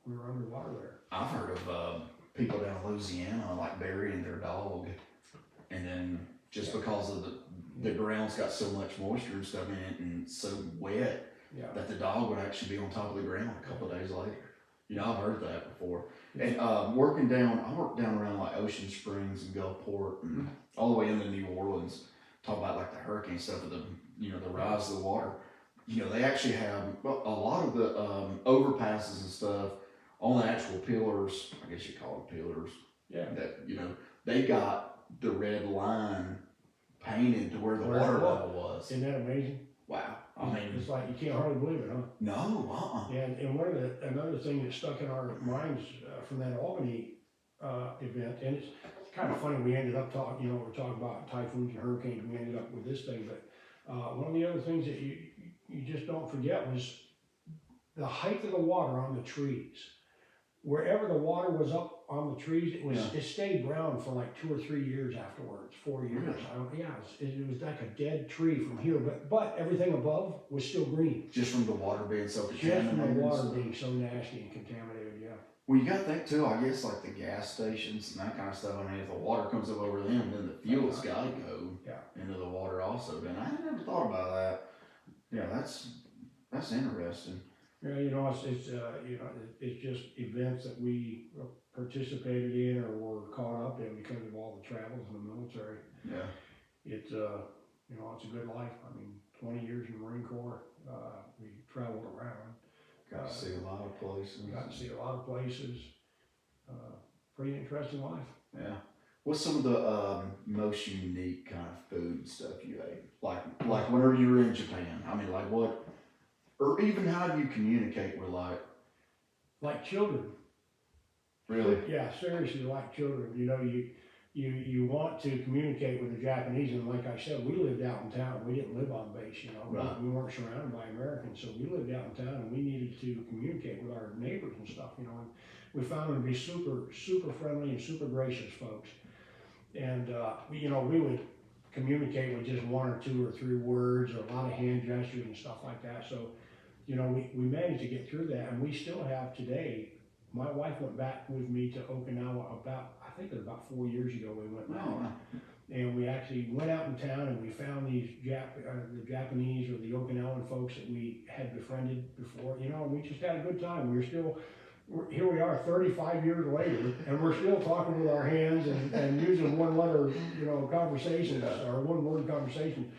we were underwater there. I've heard of people down in Louisiana like burying their dog, and then just because of the ground's got so much moisture and stuff in it and so wet that the dog would actually be on top of the ground a couple of days later. You know, I've heard that before. And I worked down around like Ocean Springs and Gulfport and all the way into New Orleans. Talk about like the hurricane stuff, the rise of the water. You know, they actually have a lot of the overpasses and stuff on the actual pillars. I guess you call them pillars. Yeah. That, you know, they got the red line painted to where the water level was. Isn't that amazing? Wow. I mean, it's like, you can't hardly believe it, huh? No, Yeah, and another thing that stuck in our minds from that Albany event, and it's kind of funny, we ended up talking, you know, we're talking about typhoons and hurricanes, we ended up with this thing, but one of the other things that you just don't forget was the height of the water on the trees. Wherever the water was up on the trees, it stayed brown for like 2 or 3 years afterwards, 4 years. Really? It was like a dead tree from here, but everything above was still green. Just from the water being so contaminated. Just from the water being so nasty and contaminated, yeah. Well, you got to think too, I guess, like the gas stations and that kind of stuff. I mean, if the water comes up over them, then the fuel's got to go into the water also. And I never thought about that. Yeah, that's interesting. Yeah, you know, it's just events that we participated in or were caught up in because of all the travels in the military. Yeah. It's you know, it's a good life. I mean, 20 years in the Marine Corps, we traveled around. Got to see a lot of places. Pretty interesting life. Yeah. What's some of the most unique kind of food stuff you ate? Like whenever you were in Japan, I mean, like what? Or even how do you communicate with like children? Really? Yeah, seriously, like children. You know, you want to communicate with the Japanese, and like I said, we lived out in town. We didn't live on base, you know. Right. We weren't surrounded by Americans, so we lived out in town, and we needed to communicate with our neighbors and stuff, you know. And we found them to be super friendly and super gracious folks. And you know, we would communicate with just 1 or 2 or 3 words, or a lot of hand gestures and stuff like that. So, you know, we managed to get through that, and we still have today. My wife went back with me to Okinawa I think it was about 4 years ago we went back. And we actually went out in town and we found these the Japanese or the Okinawan folks that we had befriended before, you know, and we just had a good time. Here we are 35 years later, and we're still talking with our hands and using one letter, you know, conversations or one word conversation.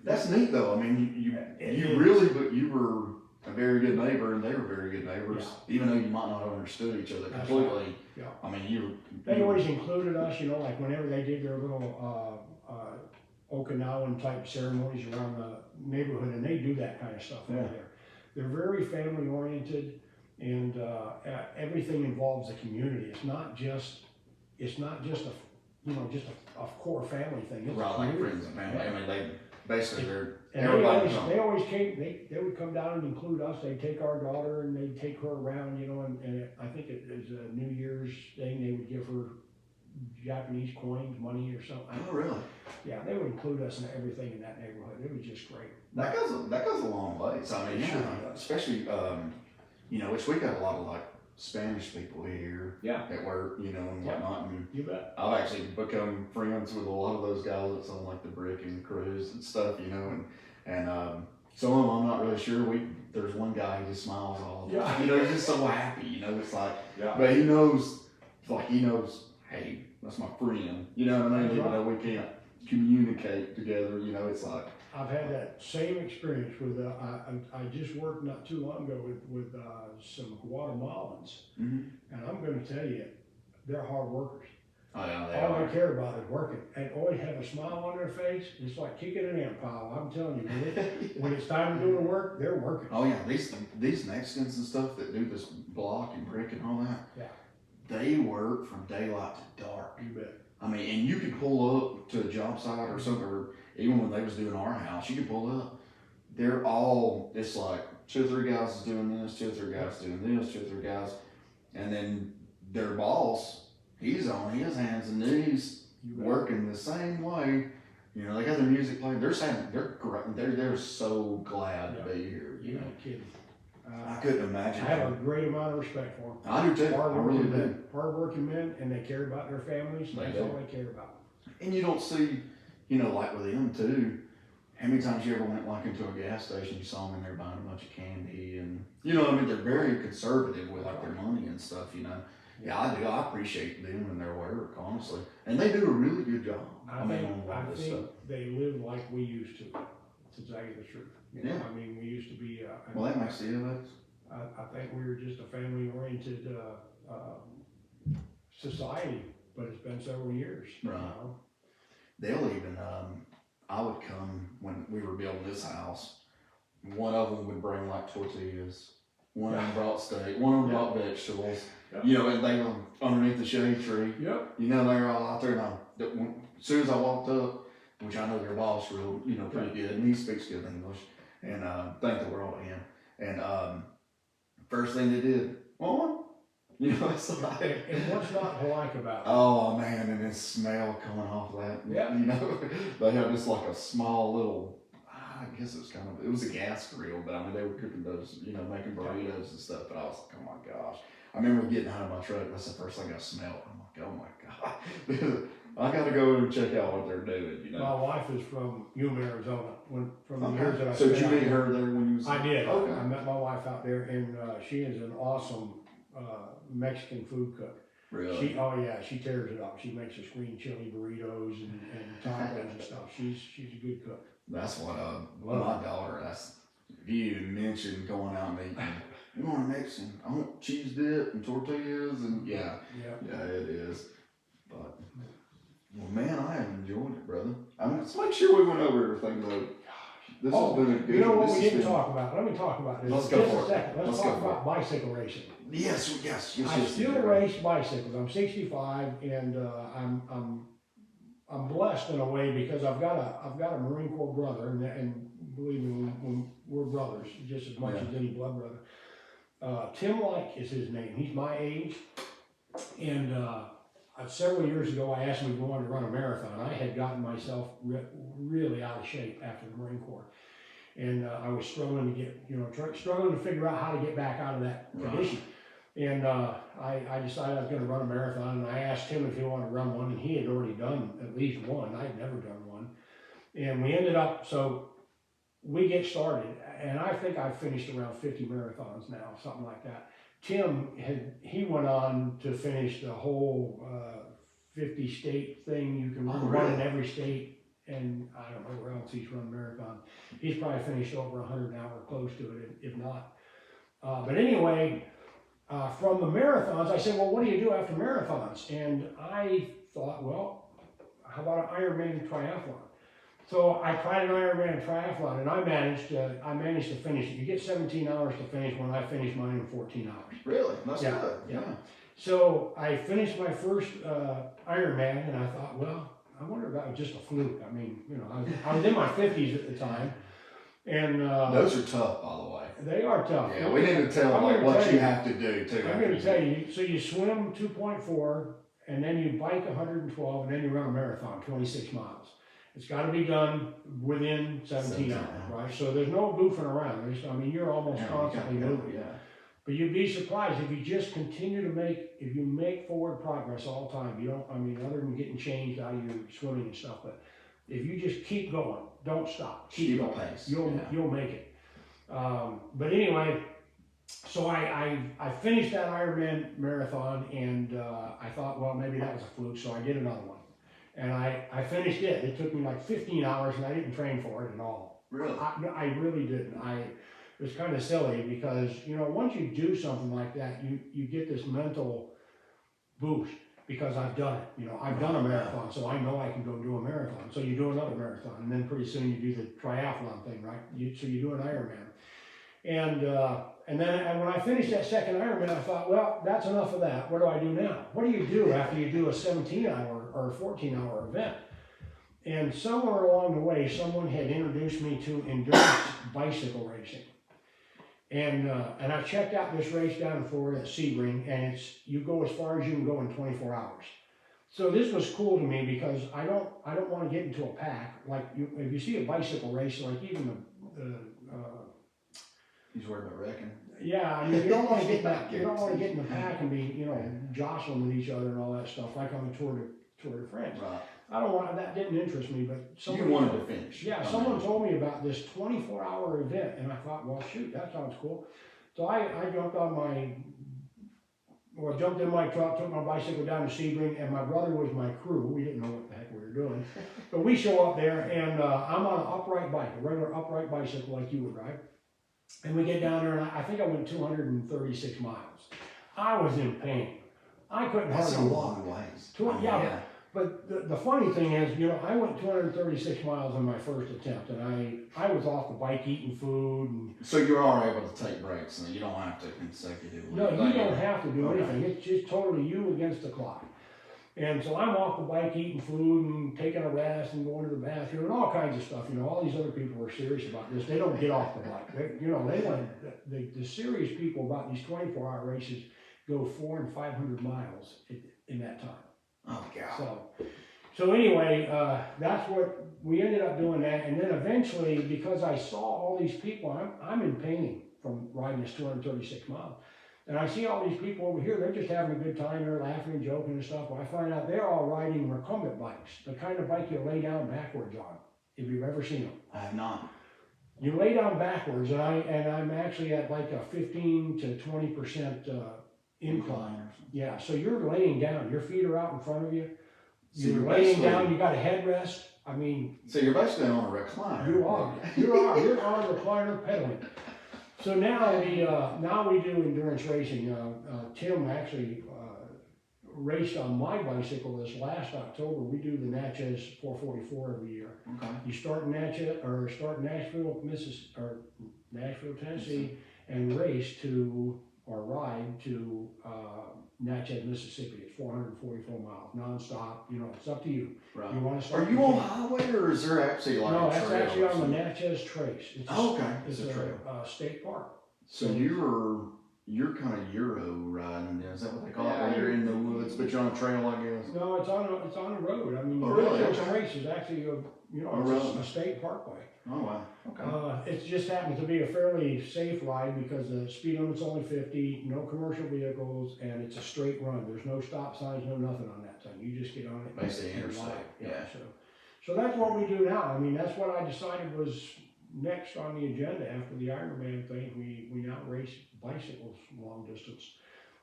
That's neat though. I mean, you were a very good neighbor, and they were very good neighbors, even though you might not have understood each other completely. Right. Yeah. I mean, they always included us, you know, like whenever they did their little Okinawan type ceremonies around the neighborhood, and they do that kind of stuff over Yeah. there. They're very family oriented, and everything involves the community. It's not just a just a core family thing. It's a Right, like community friends and thing. family. Yeah. I mean, they basically they're And everybody. they always came. They would come down and include us. They'd take our daughter and they'd take her around, and I think it was a New Year's thing. They would give her Japanese coins, money or something. Oh, really? Yeah, they would include us in everything in that neighborhood. It was just great. That goes a long way. So I mean, It sure yeah, does. especially which we got a lot of like Spanish people here Yeah. at work, and Yeah. whatnot. And You bet. I've actually become friends with a lot of those guys that's on like the Brick and Cruise and stuff, and some of them I'm not really sure. There's one guy who just smiles all the time. Yeah. He's just so happy, it's like, Yeah. but he knows, hey, that's my friend, you know what I mean? That's Even right. though we can't communicate together, it's like, I've had that same experience with. I just worked not too long ago with some Guatemalans, mm-hmm. and I'm going to tell you, they're hard workers. Oh yeah, they All are. they care about is working, and always have a smile on their face. It's like kicking an ant pile. I'm telling you, when it's time to do the work, they're working. Oh yeah, these Mexicans and stuff that do this block and brick and all that. Yeah. They work from daylight to dark. You bet. I mean, and you could pull up to a job site or something, or even when they was doing our house, you could pull up. It's like 2 or 3 guys is doing this, 2 or 3 guys doing this, 2 or 3 guys, and then their boss, he's on his hands and knees working the same way. They got their music playing. They're saying they're so glad to be here. You're not kidding. I couldn't imagine. I have a great amount of respect for them. I do too. I really do. Hard-working men, and they care about their families. And that's all they care about. And you don't see, like with them too. How many times you ever went like into a gas station, you saw them in there buying a bunch of candy, and they're very conservative with like their money and stuff. Yeah, I do. I appreciate them and their work, honestly, and they do a really good job. I think they live like we used to. It's exactly the truth. Yeah. I mean, we used to be. Well, that makes sense. I think we were just a family-oriented society, but it's been several years. Right. They'll even. I would come when we were building this house. One of them would bring like tortillas. One of them brought steak. One of them brought vegetables. Yeah. And they were underneath the shade tree. Yep. They're all out there. And as soon as I walked up, which I know their boss real, pretty good, and he speaks good English, and thank the world to him. And first thing they did, Owen, it's like. And what's not to like about it? Oh man, and this smell coming off that. Yeah. They have just like a small little. I guess it was a gas grill, but I mean they were cooking those, making burritos and stuff. But I was like, oh my gosh. I remember getting out of my truck. That's the first thing I smelled. I'm like, oh my god. I got to go and check out what they're doing. My wife is from Yuma, Arizona. From the Okay. years that I So did spent you out meet there. her there when you was? I did. Okay. I met my wife out there, and she is an awesome Mexican food cook. Really? She tears it up. She makes us green chili burritos and tacos and stuff. She's a good cook. That's what my daughter. If you even mentioned going out and eating. You want a Mexican? I want cheese dip and tortillas and yeah, it is. But well, man, I have enjoyed it, brother. Let's make sure we went over everything though. This has been a good. You know what this we has didn't been- talk about? Let me talk about this. Let's go Just for a it. second. Let's Let's talk go for about bicycle racing. Yes. I still race bicycles. I'm 65, and I'm blessed in a way because I've got a Marine Corps brother, and believe me, we're brothers just as much as any blood brother. Tim Like is his name. He's my age, and several years ago I asked him if he wanted to run a marathon. I had gotten myself really out of shape after the Marine Corps, and I was struggling to figure out how to get back out of that condition. And I decided I was going to run a marathon, and I asked him if he wanted to run one, and he had already done at least one. I'd never done one, and we ended up we get started, and I think I've finished around 50 marathons now, something like that. Tim he went on to finish the whole 50 state thing. You can run in every state, and I don't know where else he's run a marathon. He's probably finished over 100 now or close to it, if not. But anyway, from the marathons, I said, well, what do you do after marathons? And I thought, well, how about an Ironman triathlon? So I tried an Ironman triathlon, and I managed to finish it. You get 17 hours to finish. When I finished mine in 14 hours. Really? That's Yeah, good. yeah. So I finished my first Ironman, and I thought, well, I wonder if that was just a fluke. I mean, you know, I was in my 50s at the time, and Those are tough, by the way. they are tough. Yeah, we need to tell them like what you have to do too. I'm going to tell you. So you swim 2.4, and then you bike 112, and then you run a marathon, 26 miles. It's got to be done within 17 hours, right? So there's no goofing around. I mean, you're almost constantly moving. Yeah. But you'd be surprised if you just continue to if you make forward progress all the time. You don't, I mean, other than getting changed out of your swimming and stuff, but if you just keep going, don't stop, keep going, pace. You'll make it. But anyway, so I finished that Ironman marathon, and I thought, well, maybe that was a fluke, so I did another one. And I finished it. It took me like 15 hours, and I didn't train for it at all. Really? I really didn't. It was kind of silly because, you know, once you do something like that, you get this mental boost because I've done it. You know, I've done a marathon, so I know I can go do a marathon. So you do another marathon, and then pretty soon you do the triathlon thing, right? So you do an Ironman. And then when I finished that second Ironman, I thought, well, that's enough of that. What do I do now? What do you do after you do a 17-hour or 14-hour event? And somewhere along the way, someone had introduced me to endurance bicycle racing. And I checked out this race down in Florida at Sebring, and you go as far as you can go in 24 hours. So this was cool to me because I don't want to get into a pack. Like if you see a bicycle race, like even He's worried about wrecking. yeah, I mean, you don't want to get that. You don't want to get in the pack and be, you know, jostling with each other and all that stuff, like on the Tour de France. Right. I don't want that. Didn't interest me, but You wanted to finish. Yeah, someone told me about this 24-hour event, and I thought, well, shoot, that sounds cool. So I jumped in my truck, took my bicycle down to Sebring, and my brother was my crew. We didn't know what the heck we were doing, but we show up there, and I'm on an upright bike, a regular upright bicycle like you would ride. And we get down there, and I think I went 236 miles. I was in pain. I couldn't hardly walk. Ways. Yeah. But the funny thing is, you know, I went 236 miles on my first attempt, and I was off the bike eating food. And so you are able to take breaks, and you don't have to consecutively. No, you don't have to do anything. It's just totally you against the clock. And so I'm off the bike eating food and taking a rest and going to the bathroom and all kinds of stuff. You know, all these other people are serious about this. They don't get off the bike. The serious people about these 24-hour races go 400 and 500 miles in that time. Oh God. So anyway, that's what we ended up doing that, and then eventually, because I saw all these people, I'm in pain from riding this 236 miles, and I see all these people over here. They're just having a good time. They're laughing and joking and stuff. Well, I find out they're all riding recumbent bikes, the kind of bike you lay down backwards on. If you've ever seen them, I have not. You lay down backwards, and I'm actually at like a 15 to 20% incline. Yeah, so you're laying down. Your feet are out in front of you. So you're laying down. You got a headrest. I mean, so you're basically on a recliner. You are. You're on a recliner pedaling. So now we do endurance racing. Tim actually raced on my bicycle this last October. We do the Natchez 444 every year. Okay. You start in Nashville, Nashville, Tennessee, and ride to Natchez, Mississippi. It's 444 miles nonstop. You know, it's up to you. Right. You want to start? Are you on highway, or is there actually like no? a trail? That's actually on the Natchez Trace. It's it's a trail. State park. So you're kind of Euro riding, then. Is that what they call it? When you're in the woods, but you're on a trail, I guess. No, it's on a road. I mean, really? Natchez Trace is actually a state parkway. Oh wow. Okay. It just happens to be a fairly safe ride because the speed limit's only 50, no commercial vehicles, and it's a straight run. There's no stop signs, no nothing on that thing. You just get on it. Basically interstate. Yeah. So that's what we do now. I mean, that's what I decided was next on the agenda after the Ironman thing. We now race bicycles long distance.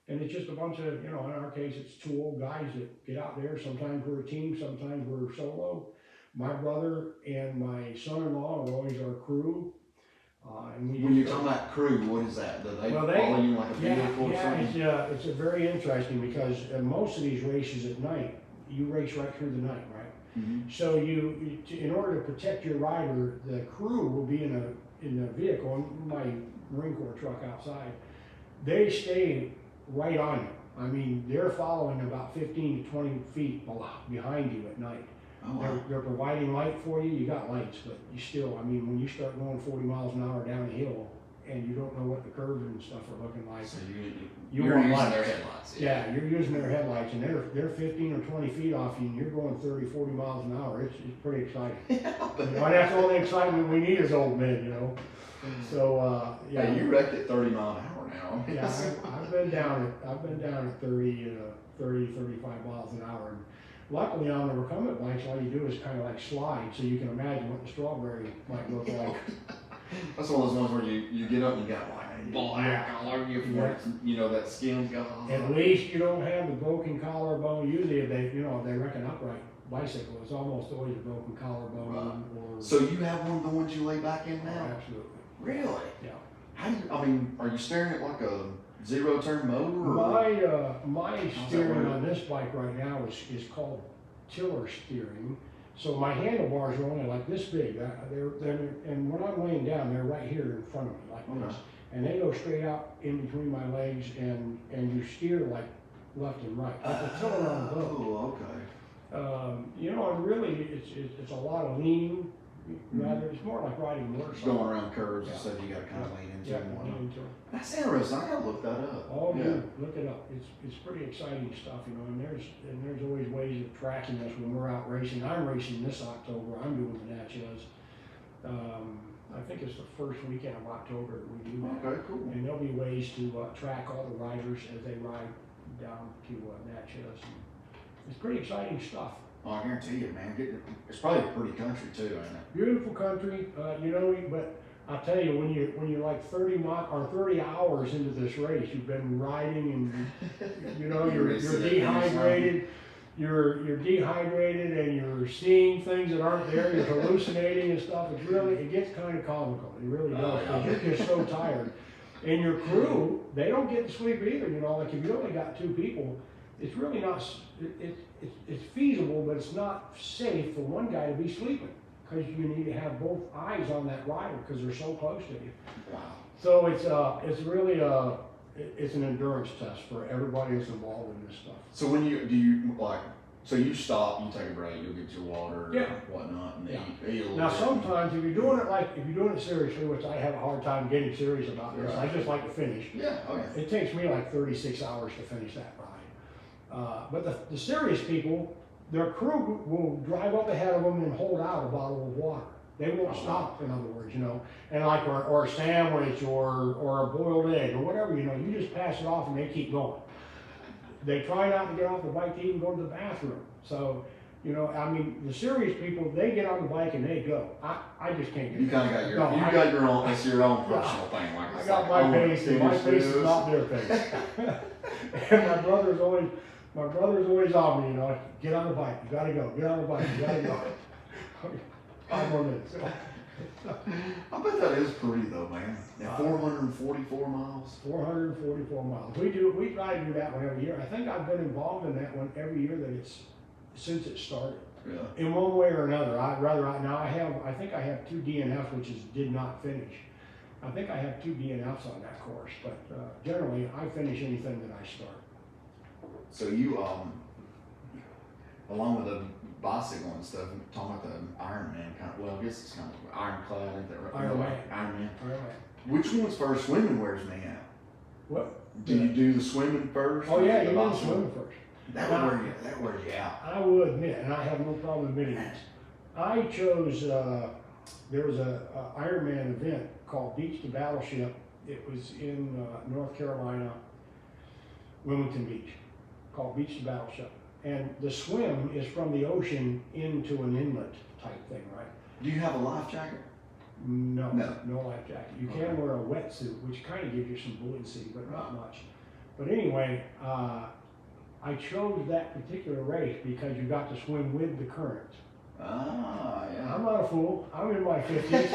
And it's just a bunch of, in our case, it's two old guys that get out there. Sometimes we're a team, sometimes we're solo. My brother and my son-in-law are always our crew. When you're talking about crew, what is that? Do they follow you like a vehicle or something? It's very interesting because most of these races at night, you race right through the night, right? So in order to protect your rider, the crew will be in a vehicle, in my Marine Corps truck outside. They stay right on you. I mean, they're following about 15 to 20 feet behind you at night. Oh, wow. They're providing light for you. You got lights, but you still, I mean, when you start going 40 miles an hour down the hill and you don't know what the curves and stuff are looking like. So you're using lights. their headlights. Yeah, you're using their headlights, and they're 15 or 20 feet off you, and you're going 30, 40 miles an hour. It's pretty exciting. You know, and that's all the excitement we need as old men, you know. So yeah. Hey, you wrecked at 30 mile an hour now. Yeah, I've been down at 30, 35 miles an hour. And luckily on the recumbent bikes, all you do is kind of like slide, so you can imagine what the strawberry might look like. That's one of those ones where you get up and you got like black all over you, you know, that skin's gone. At least you don't have the broken collarbone. Usually if they wreck an upright bicycle, it's almost always a broken collarbone. Right. Or So you have one of the ones you lay back in now? Absolutely. Really? Yeah. How do you, I mean, are you staring at like a zero turn motor? Or? My steering on this bike right now is called tiller steering. So my handlebars are only like this big. And when I'm laying down, they're right here in front of me like this. And they go straight out in between my legs, and you steer like left and right. Like a tiller on a boat. Oh, okay. You know, and really it's a lot of leaning. Rather, it's more like riding a motorcycle. Going around curves and stuff, you got to kind of lean into Yeah, and whatnot. lean into it. That's interesting. I gotta look that up. Oh, yeah. Look it up. It's pretty exciting stuff, you know. And there's always ways of tracking this when we're out racing. I'm racing this October. I'm doing the Natchez. I think it's the first weekend of October that we do that. Okay, cool. And there'll be ways to track all the riders as they ride down to Natchez. It's pretty exciting stuff. Oh, I guarantee you, man. It's probably a pretty country too, ain't it? Beautiful country, you know. But I'll tell you, when you're like 30 hours into this race, you've been riding, and you know you're dehydrated. You're dehydrated, and you're seeing things that aren't there. You're hallucinating and stuff. It gets kind of comical. It really does. Oh, yeah. You're just so tired. And your crew, they don't get to sleep either. You know, like if you only got 2 people, it's really not. It's feasible, but it's not safe for one guy to be sleeping, because you need to have both eyes on that rider because they're so close to you. Wow. So it's really it's an endurance test for everybody that's involved in this stuff. So when you so you stop, you take a break, you'll get your water, Yeah. whatnot, and Yeah. eat a little Now bit. sometimes if you're doing it seriously, which I have a hard time getting serious about this, I just like to finish. Yeah. Okay. It takes me like 36 hours to finish that ride. But the serious people, their crew will drive up ahead of them and hold out a bottle of water. They won't stop, in other words, you know. And like, or a sandwich, or a boiled egg, or whatever, you know, you just pass it off and they keep going. They try not to get off the bike to even go to the bathroom. So, you know, I mean, the serious people, they get on the bike and they go. I just can't get You kind of got your own. It's your own personal thing. Like I got my pace, and my pace is not their pace. And my brother's always on me, you know. Get on the bike. You gotta go. Get on the bike. You gotta go. 5 more minutes. I bet that is pretty though, man. Now, 444 miles. 444 miles. We try to do that one every year. I think I've been involved in that one every year since it started. Yeah. In one way or another. I think I have 2 DNFs, which did not finish. I think I have 2 DNFs on that course, but generally I finish anything that I start. So you, along with the bicycle and stuff, talking about the Ironman kind of, well, I guess it's kind of ironclad, ain't that right? Ironman. Which one's first? Swimming wears me out. What? Do you do the swimming first? Oh yeah, the you do the bicycle? swimming first. That wears you out. I will admit, and I have no problem admitting this, I chose, there was a Ironman event called Beach to Battleship. It was in North Carolina, Wilmington Beach, called Beach to Battleship. And the swim is from the ocean into an inlet type thing, right? Do you have a life jacket? No life jacket. You can wear a wetsuit, which kind of gives you some buoyancy, but not much. But anyway, I chose that particular race because you got to swim with the current. Ah, yeah. I'm not a fool. I'm in my 50s.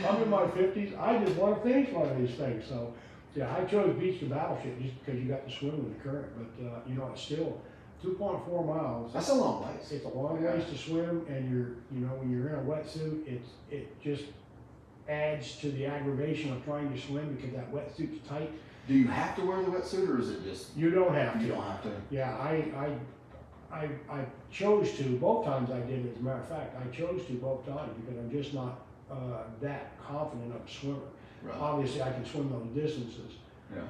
I'm in my 50s. I just want to finish one of these things. So, yeah, I chose Beach to Battleship just because you got to swim with the current. But, you know, it's still 2.4 miles. That's a long ways. It's a long ways to swim, and when you're in a wetsuit, it just adds to the aggravation of trying to swim because that wetsuit's tight. Do you have to wear the wetsuit, or is it just? You don't have to. You don't have to. Yeah, I chose to both times. I did. As a matter of fact, I chose to both times because I'm just not that confident of a swimmer. Right. Obviously, I can swim those distances. Yeah.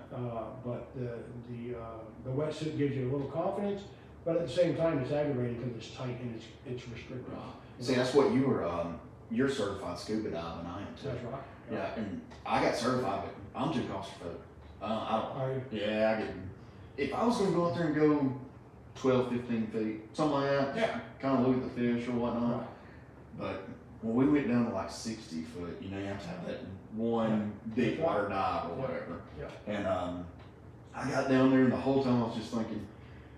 But the wetsuit gives you a little confidence, but at the same time, it's aggravating because it's tight and it's restricted. Right. See, that's what you were. You're certified scuba diving. I am too. That's right. Yeah, and I got certified, but I'm too claustrophobic. I don't. Are you? Yeah, I get. If I was going to go out there and go 12, 15 feet, something like that, Yeah. kind of look at the fish or whatnot. Right. But when we went down to like 60 foot, you have to have that one deep water dive or whatever. Yeah. And I got down there, and the whole time I was just thinking,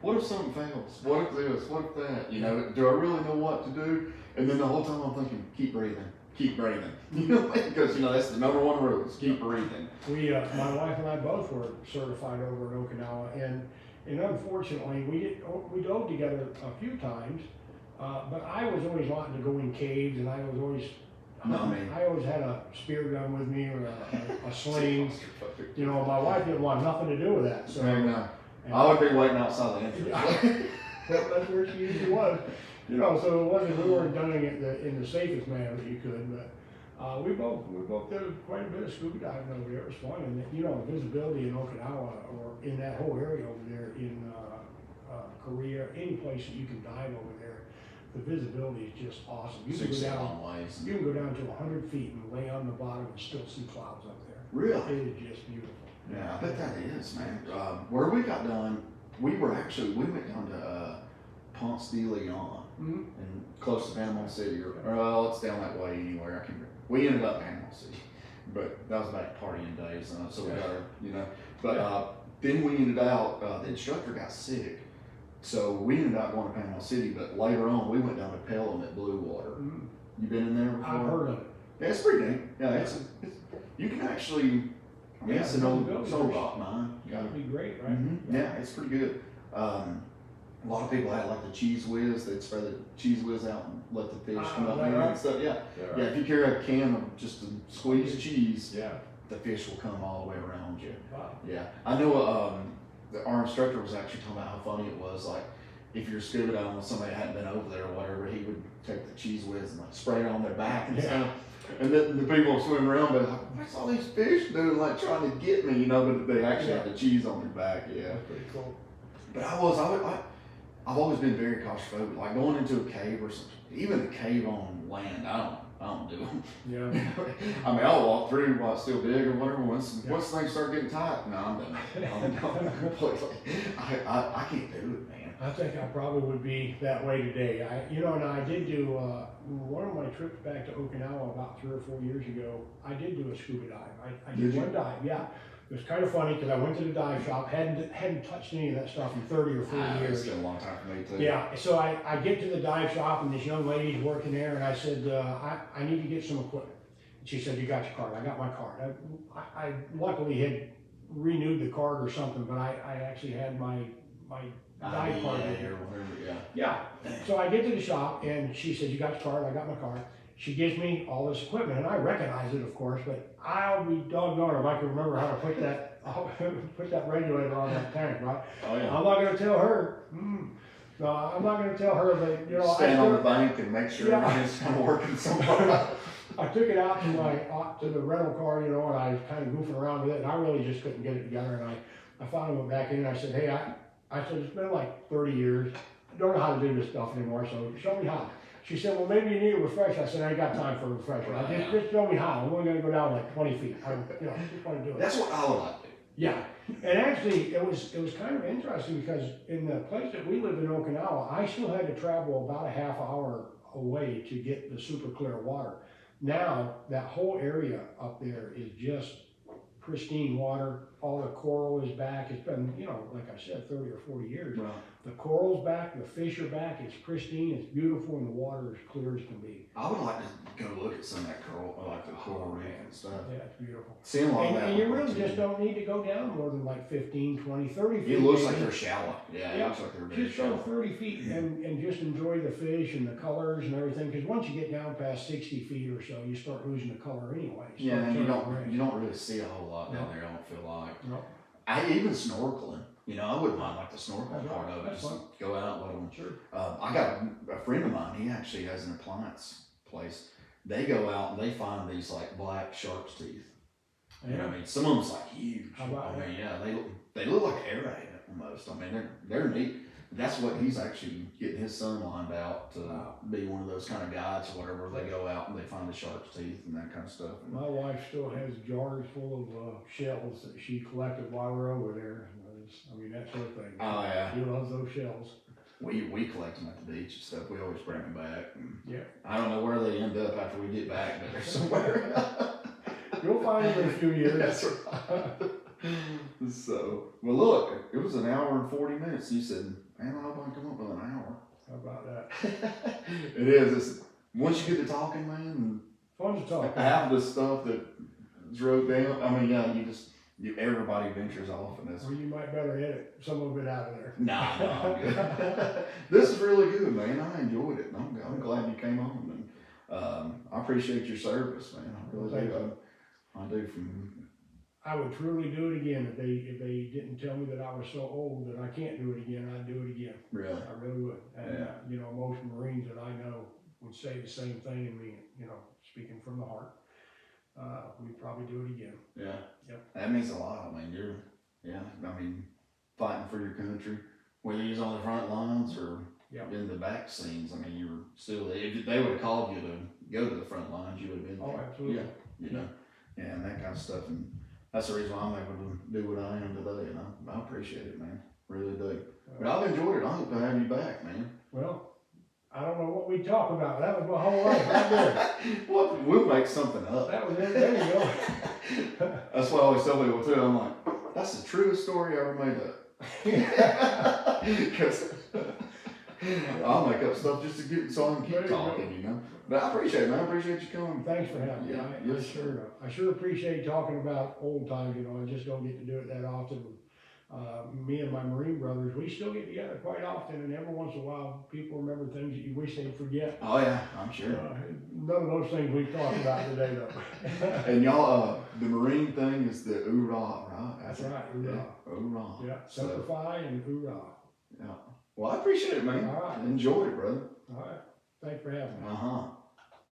what if something fails? What if this? What if that? Do I really know what to do? And then the whole time I'm thinking, keep breathing. Keep breathing. Because that's the number one rule is keep breathing. We, my wife and I both were certified over in Okinawa, and unfortunately we dove together a few times, but I was always wanting to go in caves, and I was always I always had a spear gun with me or a sling. My wife didn't want nothing to do with that. So I would be waiting outside the entrance. That's where she usually was. So it wasn't, we weren't doing it in the safest manner that you could, but we both did quite a bit of scuba diving over there. It was fun, and visibility in Okinawa or in that whole area over there in Korea, any place that you can dive over there, the visibility is just awesome. You can go down to 100 feet and lay on the bottom and still see clouds up there. Really? It is just beautiful. Yeah, I bet that is, man. Where we got done, we went down to Ponce de Leon. Mm-hmm. And close to Panama City, or it's down that way anywhere. I can't remember. We ended up in Panama City, but that was back partying days, so we got But then we ended out. The instructor got sick, so we ended up going to Panama City. But later on, we went down to Pelham at Blue Water. Mm-hmm. You been in there before? I've heard of it. Yeah, it's pretty neat. Yeah, it's you can actually. It's an old rock mine. Gotta be great, right? Mm-hmm. Yeah, it's pretty good. A lot of people had like the cheese whiz. They'd spread the cheese whiz out and let the fish come up there and stuff. Yeah. If you carry a can of just a squeezed cheese, the fish will come all the way around you. Wow. Yeah, I know. Our instructor was actually talking about how funny it was. Like if you're scuba diving with somebody that hadn't been over there or whatever, he would take the cheese whiz and like spray it on their back and stuff. And then the people swimming around, but like, what's all these fish doing? Like trying to get me, But they actually had the cheese on their back. Yeah. That's pretty cool. But I've always been very claustrophobic. Like going into a cave or something, even a cave on land, I don't do them. Yeah. I mean, I'll walk through while it's still big or whatever. Once things start getting tight, no, I'm done. I'm done completely. I can't do it, man. I think I probably would be that way today. And I did do one of my trips back to Okinawa about 3 or 4 years ago. I did do a scuba dive. I did one dive. Yeah. It was kind of funny because I went to the dive shop, hadn't touched any of that stuff in 30 or 40 years. It's been a long time for me too. Yeah, so I get to the dive shop and this young lady's working there, and I said, I need to get some equipment. And she said, you got your card? I got my card. I luckily had renewed the card or something, but I actually had my dive card. Yeah. So I get to the shop and she said, you got your card? I got my card. She gives me all this equipment, and I recognize it, of course, but I'll be doggone if I can remember how to put that regulator on that tank, right? Oh yeah. I'm not going to tell her. No, I'm not going to tell her that stand on the bank and make sure everything's kind of working somewhere. I took it out to the rental car, and I was kind of goofing around with it, and I really just couldn't get it together. And I finally went back in, and I said, hey, I said it's been like 30 years. I don't know how to do this stuff anymore, so show me how. She said, well, maybe you need a refresher. I said, I ain't got time for a refresher. Just show me how. I'm only going to go down like 20 feet. I just want to do it. That's what I would like to do. Yeah. And actually, it was kind of interesting because in the place that we live in Okinawa, I still had to travel about a half hour away to get the super clear water. Now, that whole area up there is just pristine water, all the coral is back. It's been, you know, like I said, 30 or 40 years. Right. The coral's back, the fish are back, it's pristine, it's beautiful, and the water is clear as can be. I would like to go look at some of that coral, like the coral reef and stuff. Yeah, it's beautiful. Seeing a lot of that. And you really just don't need to go down more than like 15, 20, 30 feet. It looks like maybe. they're shallow. Yeah, it Yeah. looks like they're very Just go shallow. 30 feet and just enjoy the fish and the colors and everything, because once you get down past 60 feet or so, you start losing the color anyway. Yeah, and you don't. don't really see a whole lot down No. there, I don't feel like. No, I even snorkeling, you know, I wouldn't mind like the snorkeling That's part right. of it, That's just fine. go out, let them. sure. I got a friend of mine, he actually has an appliance place. They go out and they find these like black shark's teeth. You know what I mean? Some of them's like huge. How about I mean, yeah, they look like airhead almost. I mean, they're neat. That's what he's actually getting his son lined out to be one of those kind of guides or whatever. They go out and they find the shark's teeth and that kind of stuff. My wife still has jars full of shells that she collected while we were over there. I mean, that sort of thing. Oh yeah, She loves those shells. we collect them at the beach and stuff. We always bring them back. And Yeah. I don't know where they end up after we get back, but they're somewhere. You'll find them in a few years. That's right. So, well, look, it was an hour and 40 minutes. You said, man, I hope I can come up with an hour. How about that? It is. Once you get to talking, man, Fun to talk. and half the stuff that is wrote down, I mean, yeah, everybody ventures off in this. Or you might better edit some of it out of there. Nah, I'm good. This is really good, man. I enjoyed it. And I'm glad you came on. And I appreciate your service, man. I really Thank do. you. I do from. I would truly do it again if they didn't tell me that I was so old that I can't do it again. I'd do it again. Really? I really would. And Yeah. you know, most Marines that I know would say the same thing and mean it. You know, speaking from the heart. We'd probably do it again. Yeah. Yep. That means a lot. I mean, I mean, fighting for your country, whether you're on the front lines or Yep. in the back scenes. I mean, you were still, if they would have called you to go to the front lines, you would have been Oh, there. absolutely. Yeah. You know, and that kind of stuff. And that's the reason why I'm able to do what I am today. And I appreciate it, man. Really do. But I've enjoyed it. I hope to have you back, man. Well, I don't know what we talk about. That was my whole life right there. Well, we'll make something up. That was it. There you go. That's why I always tell people too. I'm like, that's the truest story I ever made up. Because I'll make up stuff just to get so I can There keep you talking, you know. But I appreciate it, man. I appreciate you coming. Thanks for having me. Yeah, yes, I sure appreciate talking about old times. You know, I just don't get to do it that often. Me and my Marine brothers, we still get together quite often, and every once in a while, people remember things that you wish they'd forget. Oh yeah, I'm sure. None of those things we've talked about today, though. And y'all, the Marine thing is the oorah, right? That's right. Hoorah. Yeah, oorah. Yeah. So, Simplify and hoorah. yeah. Well, I appreciate it, man. All right. Enjoy it, brother. All right. Thanks for having me. Uh huh.